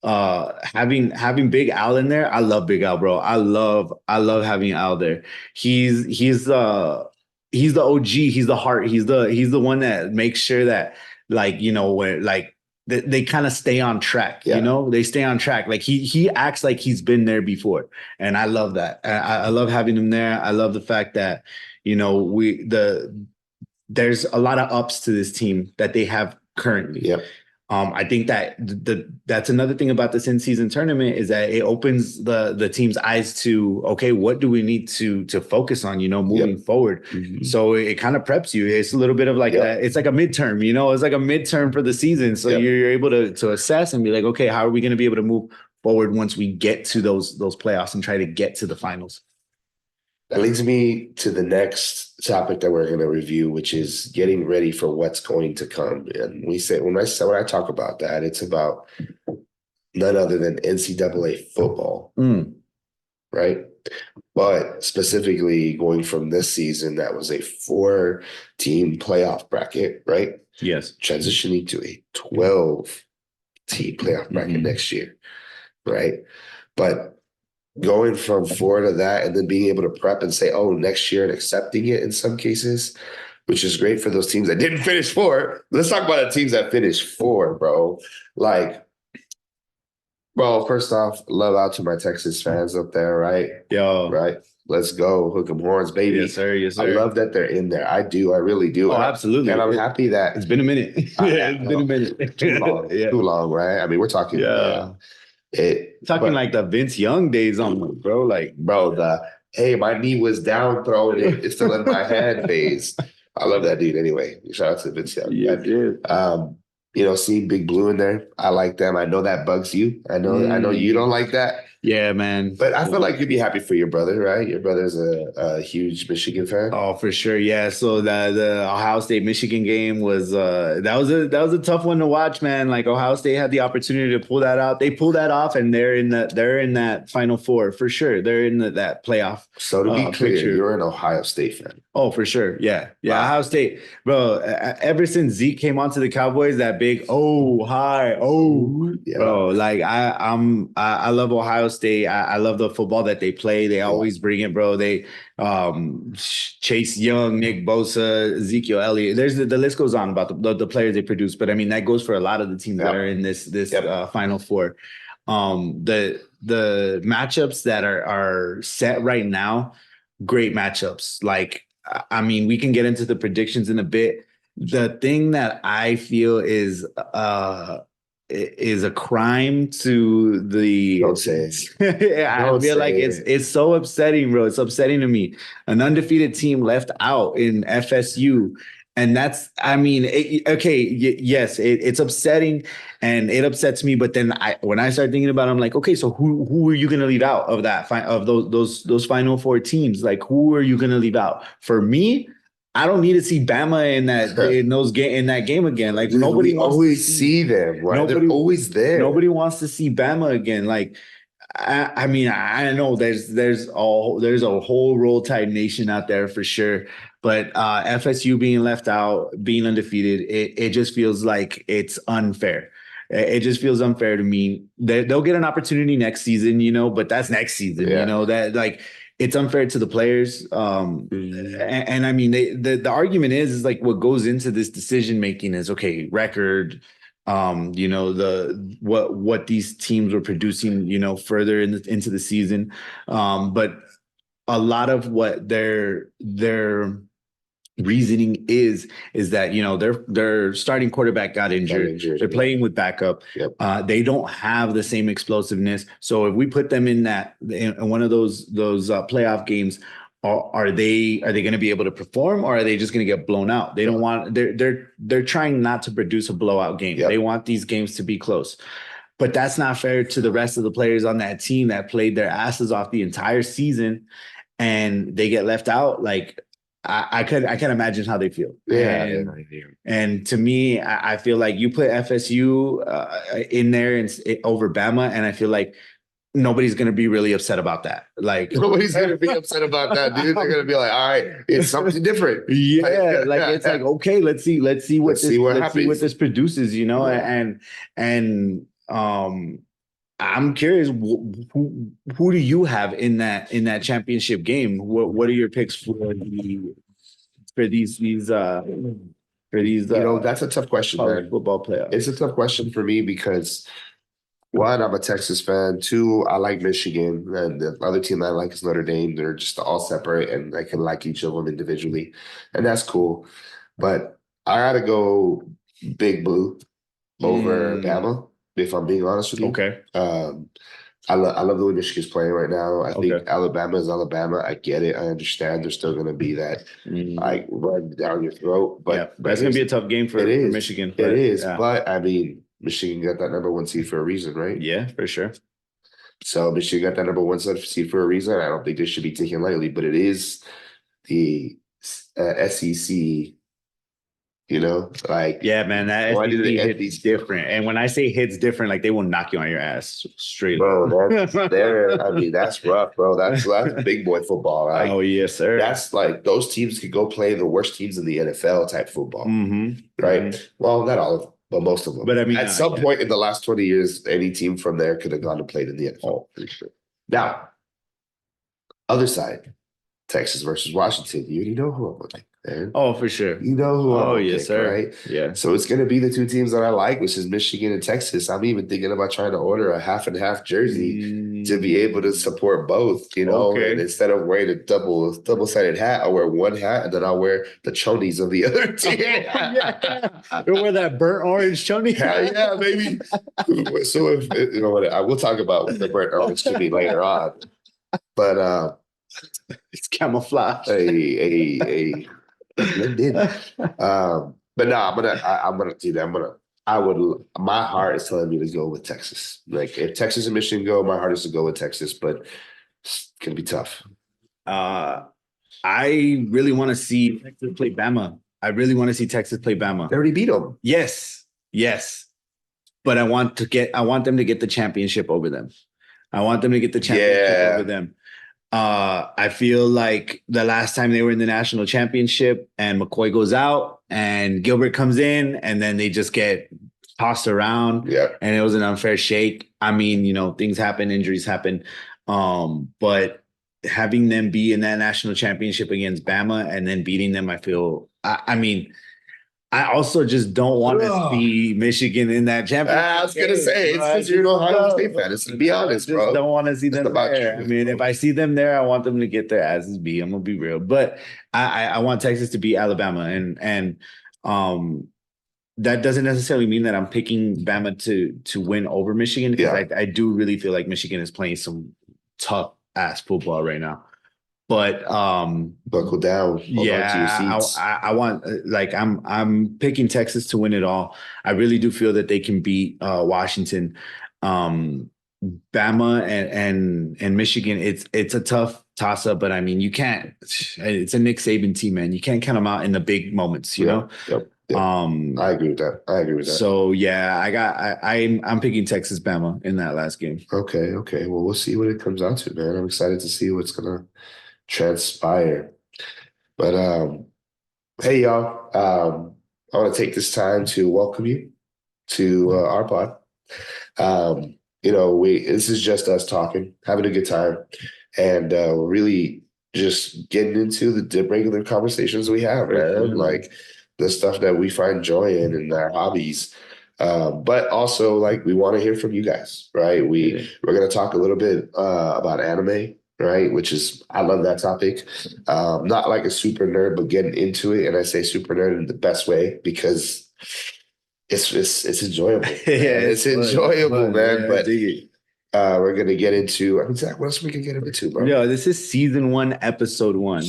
having Big Al in there. I love Big Al, bro. I love having Al there. He's the OG. He's the heart. He's the one that makes sure that, like, where, like, they kind of stay on track. Yeah. They stay on track. Like, he acts like he's been there before, and I love that. I love having him there. I love the fact that, there's a lot of ups to this team that they have currently. Yeah. I think that that's another thing about this in-season tournament is that it opens the team's eyes to, okay, what do we need to focus on, moving forward. Mhm. So it kind of preps you. It's a little bit of like it's like a midterm, it's like a midterm for the season. So you're able to assess and be like, okay, how are we going to be able to move forward once we get to those playoffs and try to get to the finals? That leads me to the next topic that we're going to review, which is getting ready for what's going to come. And when I talk about that, it's about none other than NCAA football, right? But specifically going from this season, that was a 4-team playoff bracket, right? Yes. Transitioning to a 12-team playoff bracket next year, right? But going from 4 to that and then being able to prep and say, oh, next year, and accepting it in some cases, which is great for those teams that didn't finish 4. Let's talk about the teams that finished 4, bro. Like, bro, first off, love out to my Texas fans up there, right? Yo. Right? Let's go. Hook 'em horns, baby. Yes, sir. Yes, sir. I love that they're in there. I do. I really do. Oh, absolutely. And I'm happy that it's been a minute. It's been a minute. Too long. Too long, right? I mean, we're talking like the Vince Young days on, bro. Like, bro, hey, my knee was down throwing it. It's still in my hand phase. I love that dude anyway. Shout out to Vince Young. Yeah, dude. Seeing Big Blue in there, I like them. I know that bugs you. I know you don't like that. Yeah, man. But I feel like you'd be happy for your brother, right? Your brother's a huge Michigan fan. Oh, for sure. Yeah. So the Ohio State Michigan game was that was a tough one to watch, man. Like, Ohio State had the opportunity to pull that out. They pulled that off, and they're in that Final Four for sure. They're in that playoff. So to be clear, you're an Ohio State fan. Oh, for sure. Yeah. Yeah. Wow. Ohio State, bro. Ever since Zeke came onto the Cowboys, that big bro. Like, I love Ohio State. I love the football that they play. They always bring it, bro. They Chase Young, Nick Bosa, Ezekiel Elliott. There's the list goes on about the players they produce. But I mean, that goes for a lot of the teams that are in this Final Four. The matchups that are set right now, great matchups. Like, I mean, we can get into the predictions in a bit. The thing that I feel is a crime to the. Don't say it. I feel like it's so upsetting, bro. It's upsetting to me. An undefeated team left out in FSU. And that's, I mean, yes, it's upsetting and it upsets me. But then when I start thinking about it, I'm like, okay, so who are you going to leave out of that, of those Final Four teams? Like, who are you going to leave out? For me, I don't need to see Bama in that game again. Like, nobody wants always to see them, right? They're always there. Nobody wants to see Bama again. Like, I mean, I know there's a whole Roll Tide nation out there for sure, but FSU being left out, being undefeated, it just feels like it's unfair. It just feels unfair to me. They'll get an opportunity next season, but that's next season. That, like, it's unfair to the players. And I mean, the argument is like what goes into this decision making is, okay, record. What these teams were producing, further into the season. But a lot of what their reasoning is that, their starting quarterback got injured. They're playing with backup. Yep. They don't have the same explosiveness. So if we put them in one of those playoff games, are they going to be able to perform, or are they just going to get blown out? They don't want. They're trying not to produce a blowout game. Yep. They want these games to be close. But that's not fair to the rest of the players on that team that played their asses off the entire season, and they get left out. Like, I can't imagine how they feel. Yeah. And to me, I feel like you put FSU in there and over Bama, and I feel like nobody's going to be really upset about that. Like, nobody's going to be upset about that, dude. They're going to be like, all right, it's something different. Yeah. Like, it's like, okay, let's see what this produces, and I'm curious, who do you have in that championship game? What are your picks for these That's a tough question, college man. football playoffs? It's a tough question for me because one, I'm a Texas fan. Two, I like Michigan, and the other team I like is Notre Dame. They're just all separate, and I can like each of them individually, and that's cool. But I gotta go Big Blue over Bama, if I'm being honest with you. Okay. I love the way Michigan's playing right now. I think Okay. Alabama is Alabama. I get it. I understand. There's still going to be that like run down your throat, yeah, but that's gonna be a tough game for is. Michigan. It But is, yeah. but I mean, Michigan got that number one seed for a reason, right? Yeah, for sure. So Michigan got that number one seed for a reason. I don't think they should be taken lightly, but it is the SEC. Like Yeah, man, that why did SEC it hits different. And when I say hits different, like they will knock you on your ass straight bro? That's up. there. I mean, that's rough, bro. That's big boy football. Like, Oh, yes, sir. that's like those teams could go play the worst teams in the NFL type football, Mm-hmm. right? Mhm. Well, not all of them, but most of them. But I mean, at some point in the last 20 years, any team from there could have gone and played in the NFL. Oh, for sure. Now, other side, Texas versus Washington. You already know who I'm looking at. Oh, for sure. You know who I'm Oh, looking yes, at, sir. right? Yeah. So it's going to be the two teams that I like, which is Michigan and Texas. I'm even thinking about trying to order a half and half jersey to be able to support both, Okay. and instead of wearing a double-sided hat, I'll wear one hat and then I'll wear the chonies of the other team. You wear that burnt orange choni? Hell yeah, baby. So if what, I will talk about what the burnt orange to be later on. But It's camouflage. a blended. But no, I'm gonna do that. My heart is telling me to go with Texas. Like if Texas and Michigan go, my heart is to go with Texas, but it's gonna be tough. I really want to see Texas play Bama. I really want to see Texas play Bama. They already beat them. Yes. But I want them to get the championship over them. I want them to get the championship over them. I feel like the last time they were in the national championship and McCoy goes out and Gilbert comes in and then they just get tossed around. Yeah. And it was an unfair shake. I mean, things happen, injuries happen. But having them be in that national championship against Bama and then beating them, I also just don't want to see Michigan in that championship. I was gonna say it's because you're an Ohio State fan. To be honest, bro. Don't want to see them there. I mean, if I see them there, I want them to get their asses beat. I'm gonna be real, but I want Texas to beat Alabama, and that doesn't necessarily mean that I'm picking Bama to win over Michigan because I do really feel like Michigan is playing some tough ass football right now. But buckle down. I want I'm picking Texas to win it all. I really do feel that they can beat Washington. Bama and Michigan, it's a tough toss up, but I mean you can't. It's a Nick Saban team, man. You can't count them out in the big moments, you know. Yep. I agree with that. So yeah, I'm picking Texas Bama in that last game. Okay. Well, we'll see what it comes out to, man. I'm excited to see what's gonna transpire. But hey y'all, I want to take this time to welcome you to our pod. This is just us talking, having a good time, and we're really just getting into the regular conversations we have, man. Like the stuff that we find joy in and our hobbies. But also like we want to hear from you guys, right? We're gonna talk a little bit about anime, right? Which is I love that topic. Not like a super nerd, but getting into it, and I say super nerd in the best way because it's enjoyable. It's enjoyable, man. But we're gonna get into. I mean, Zach, what else we can get into, bro? Yeah, this is season 1, episode 1.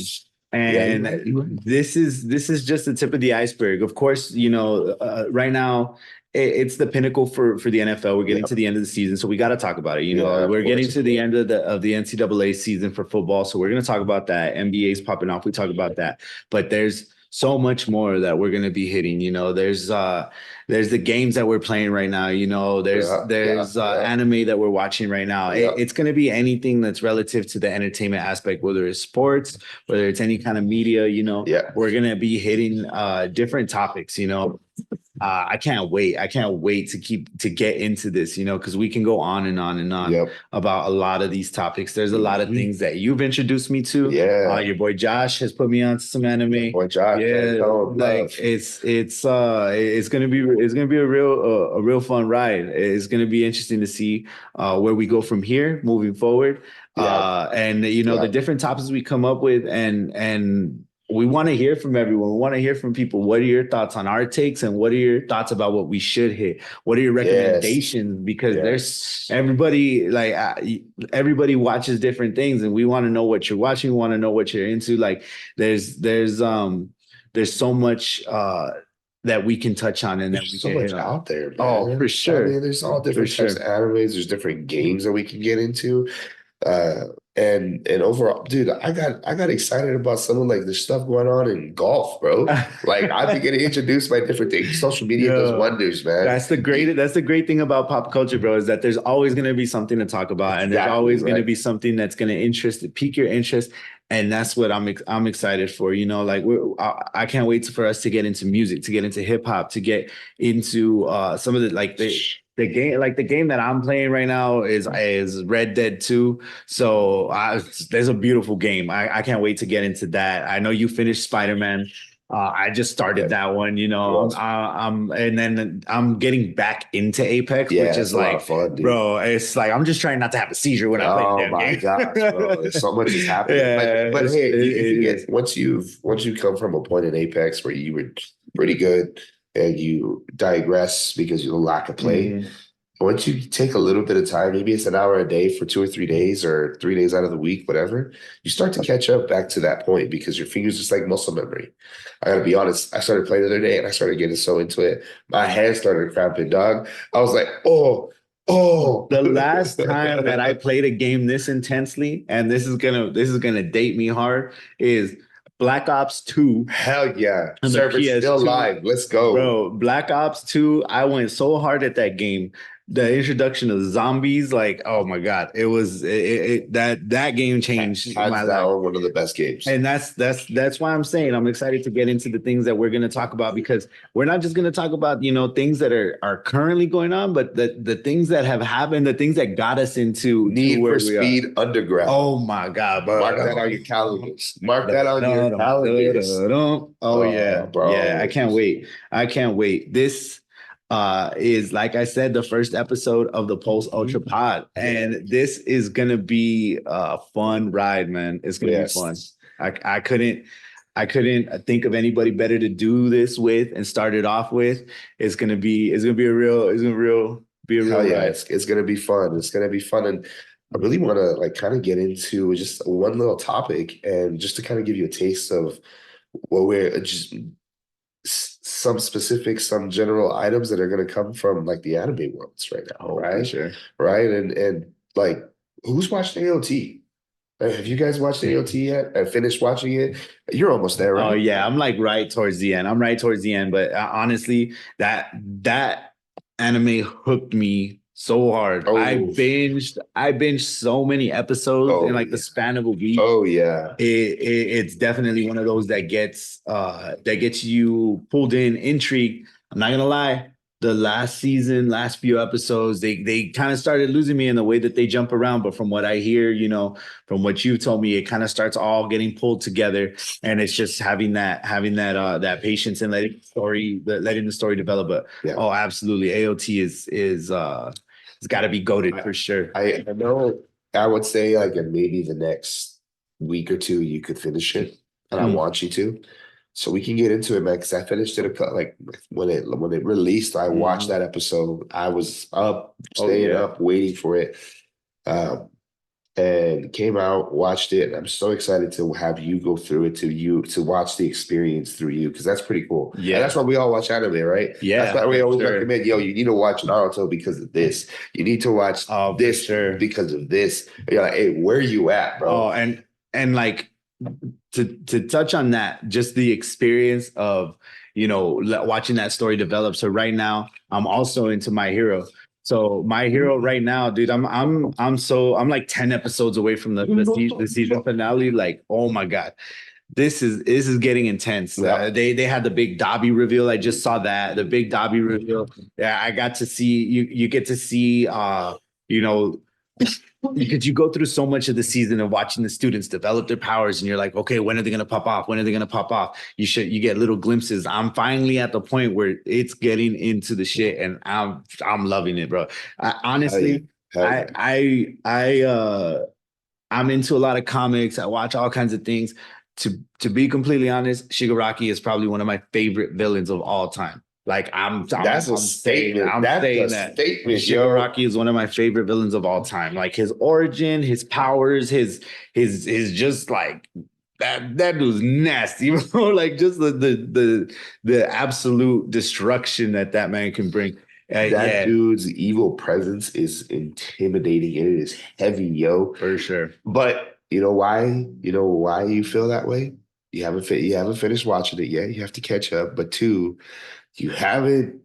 And this is just the tip of the iceberg. Of course, right now it's the pinnacle for the NFL. We're getting to the end of the season, so we got to talk about it. We're getting to the end of the NCAA season for football, so we're going to talk about that. NBA's popping off. We talk about that, but there's so much more that we're going to be hitting. There's the games that we're playing right now. There's anime that we're watching right now. It's going to be anything that's relative to the entertainment aspect, whether it's sports, whether it's any kind of media. We're going to be hitting different topics. I can't wait. I can't wait to get into this, because we can go on and on and on Yep. about a lot of these topics. There's a lot of Mhm. things that you've introduced me to. Yeah. Your boy Josh has put me on to some anime. Boy, Josh, man, Yeah, tell him like love. it's gonna be a real fun ride. It's gonna be interesting to see where we go from here moving forward. Yeah. And the Yeah. different topics we come up with, and we want to hear from everyone. We want to hear from people. What are your thoughts on our takes, and what are your thoughts about what we should hit? What are your recommendations? Because there's everybody watches different things, and we want to know what you're watching. We want to know what you're into. Like there's so much that we can touch on, and that we There's so can much hit on. out there, man. Oh, for sure. I mean, there's all different For types sure. of animes. There's different games that we can get into. And overall, dude, I got excited about some of like the stuff going on in golf, bro. Like I've been getting introduced by different things. Social media does Yeah. wonders, man. That's the great thing about pop culture, bro, is that there's always going to be something to talk about, and there's Exactly, always going to right. be something that's going to pique your interest, and that's what I'm excited for. Like I can't wait for us to get into music, to get into hip hop, to get into some of the game, like the game that I'm playing right now is Red Dead 2. So there's a beautiful game. I can't wait to get into that. I know you finished Spider-Man. I just started that one, and then I'm getting back into Apex, Yeah, which it's is a lot like, of fun, dude. bro, it's like I'm just trying not to have a seizure when I play the Oh damn my game. gosh, bro. There's so much is happening. Yeah, but hey, if you is. get once you come from a point in Apex where you were pretty good and you digress because you lack of play, Mhm. once you take a little bit of time, maybe it's an hour a day for 2 or 3 days or 3 days out of the week, whatever, you start to catch up back to that point because your fingers just like muscle memory. I gotta be honest, I started playing the other day and I started getting so into it. My hands started cramping, dog. I was like, oh. The last time that I played a game this intensely, and this is gonna date me hard, is Black Ops 2. Hell yeah. On the Server's still PS2. live. Let's go. Bro, Black Ops 2, I went so hard at that game. The introduction of zombies, like, oh my God, it was that game changed my Hands life. down, one of the best games. And that's why I'm saying I'm excited to get into the things that we're going to talk about, because we're not just going to talk about, things that are currently going on, but the things that have happened, the things that got us into Need where for we Speed are. Underground. Oh my God, bro. Mark that on your calendars. Mark that on your calendars. Oh yeah, bro. yeah. I can't wait. I can't wait. This is, like I said, the first episode of the Pulse Ultra Pod, and this is gonna be a fun ride, man. It's gonna be fun. I couldn't think of anybody better to do this with and start it off with. It's gonna be a real Hell yeah, ride. it's gonna be fun. It's gonna be fun. And I really want to like kind of get into just one little topic and just to kind of give you a taste of what we're just some specific, some general items that are going to come from like the anime worlds right now, right? Sure. Right. And like, who's watched AOT? Have you guys watched AOT yet? I finished watching it. You're almost there, right? Oh yeah, I'm like right towards the end. But honestly, that anime hooked me so hard. Oh. I binged so many episodes in like the span of a week. Oh yeah. It's definitely one of those that gets you pulled in, intrigued. I'm not gonna lie. The last few episodes, they kind of started losing me in the way that they jump around. But from what I hear, from what you told me, it kind of starts all getting pulled together, and it's just having that patience and letting the story develop. But oh, absolutely, AOT is it's got to be goated for sure. I know. I would say like in maybe the next week or two you could finish it, and I want you to. So we can get into it, man, because I finished it like when it released. I watched that episode. I was up, staying up, waiting for it, and came out, watched it. And I'm so excited to have you go through it, to watch the experience through you, because that's pretty cool. Yeah, and that's why we all watch anime, right? Yeah, that's why we always recommend. Yo, you need to watch Naruto because of this. You need to watch this because of this. You're like, hey, where you at, bro? Oh, and like. To touch on that, just the experience of watching that story develop. So right now, I'm also into My Hero. So My Hero right now, dude, I'm like 10 episodes away from the season finale. Like, oh my God, this is getting intense. Yeah. They had the big Dobby reveal. I just saw that, the big Dobby reveal. Yeah, I got to see you get to see you know, because you go through so much of the season of watching the students develop their powers, and you're like, okay, when are they gonna pop off? When are they gonna pop off? You get little glimpses. I'm finally at the point where it's getting into the shit, and I'm loving it, bro. Honestly, Hell yeah. I'm into a lot of comics. I watch all kinds of things. To be completely honest, Shigaraki is probably one of my favorite villains of all time. Like That's a statement. I'm That's saying a that statement, yo. Shigaraki is one of my favorite villains of all time. Like his origin, his powers, his just like that dude's nasty, bro. Like just the absolute destruction that man can bring. That Yeah, dude's evil presence is intimidating and it is heavy, yo. for sure. But you know why? You know why you feel that way? You haven't finished watching it yet. You have to catch up. But two, you haven't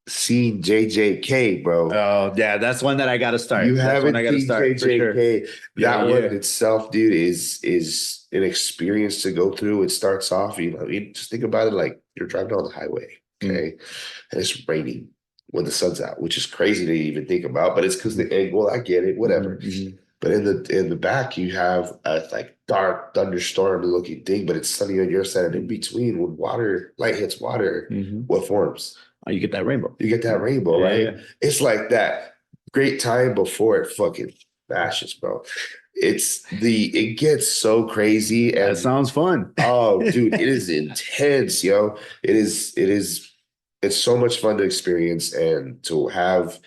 seen JJK, bro. Oh yeah, that's one that I got to start. You That's one haven't I got to seen start for sure. JJK. Yeah, That one yeah. in itself, dude, is an experience to go through. It starts off, you just think about it like you're driving down the highway, okay, and it's raining when the sun's out, which is crazy to even think about, but it's because the angle. I get it, whatever. Mhm. But in the back, you have a like dark thunderstorm looking thing, but it's sunny on your side, and in between, when light hits water, Mhm. what forms? Oh, you get that rainbow. You get that rainbow, Yeah, right? yeah. It's like that great time before it fucking bashes, bro. It gets so crazy That and sounds fun. oh, dude, it is intense, yo. It's so much fun to experience and to have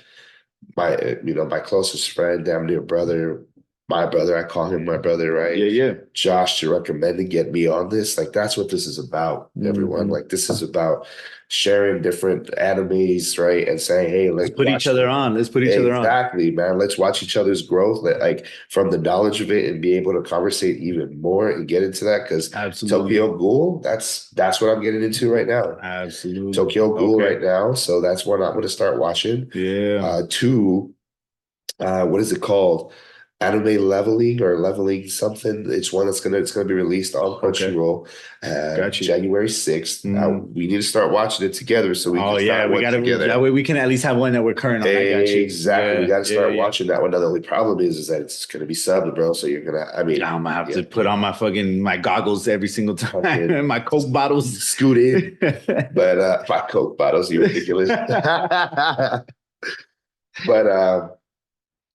my closest friend, damn near brother, my brother, I call him my brother, right? Yeah, yeah. Josh to recommend and get me on this. Like that's what this is about, everyone. Mhm. Like this is about sharing different animes, right? And saying, hey, Let's let's put each other on. Let's put each other on. exactly, man. Let's watch each other's growth. Like from the knowledge of it and be able to conversate even more and get into that. Because Absolutely. Tokyo Ghoul, that's what I'm getting into right now. Absolutely. Tokyo Ghoul Okay. right now. So that's one I'm gonna start watching. Yeah. Two, what is it called? Anime Leveling or Leveling something. It's gonna be released on Okay. Crunchyroll Got you. January 6th. Mm. We need to start watching it together so we Oh can yeah, start we one gotta. together. That way we can at least have one that we're current on. I got you. Exactly. We Yeah, got to start yeah, yeah. watching that one. Now, the only problem is that it's gonna be subbed, bro. So you're gonna, I mean, I'm gonna have yeah, to put on my goggles every single time Okay. and my Coke bottles. scoot in. But my Coke bottles, you ridiculous. But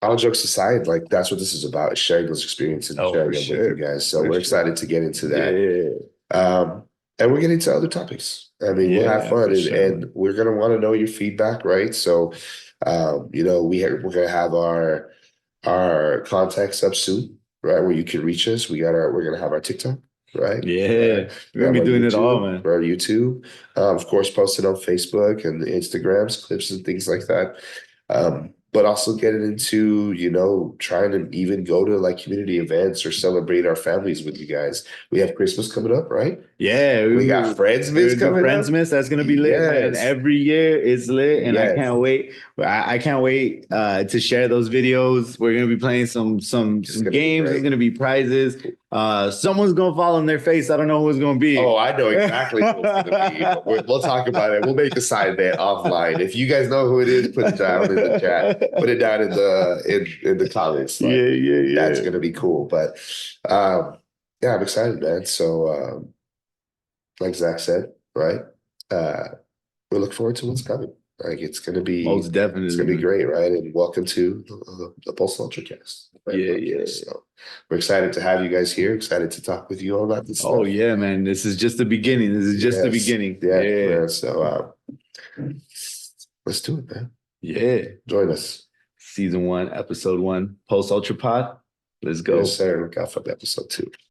all jokes aside, like that's what this is about, is sharing those experiences and Oh, sharing for them sure. with you guys. So For we're sure. excited to get into that. Yeah. And we're getting to other topics. I mean, we'll have Yeah, fun for and, sure. and we're gonna want to know your feedback, right? So we're gonna have our contacts up soon, right? Where you can reach us. We're gonna have our TikTok, right? Yeah. We We're have gonna be our doing it all, YouTube, man. our YouTube, of course, posted on Facebook and Instagrams, clips and things like that. But also getting into, trying to even go to like community events or celebrate our families with you guys. We have Christmas coming up, right? Yeah, We got Friendsmas coming up. Friendsmas. That's gonna be lit, man. Yes. Every year it's lit, and I Yes. can't wait. I can't wait to share those videos. We're gonna be playing some It's gonna be games. great. There's gonna be prizes. Someone's gonna fall on their face. I don't know who it's gonna be. Oh, I know exactly who it's gonna be. But we'll talk about it. We'll make a side bet offline. If you guys know who it is, put it down in the chat. Put it down in the comments. Like, Yeah. that's gonna be cool. But yeah, I'm excited, man. So like Zach said, right? We look forward to what's coming. Like it's gonna be Most definitely. it's gonna be great, right? And welcome to the Pulse Ultracast. Yeah. So we're excited to have you guys here. Excited to talk with you all about this Oh stuff. yeah, man. This is just the beginning. This is just the Yes. beginning. Yeah. Yeah. Man. So let's do it, man. Yeah. Join us. Season 1, episode 1, Post Ultra Pod. Let's go. Yes, sir. Look out for episode 2.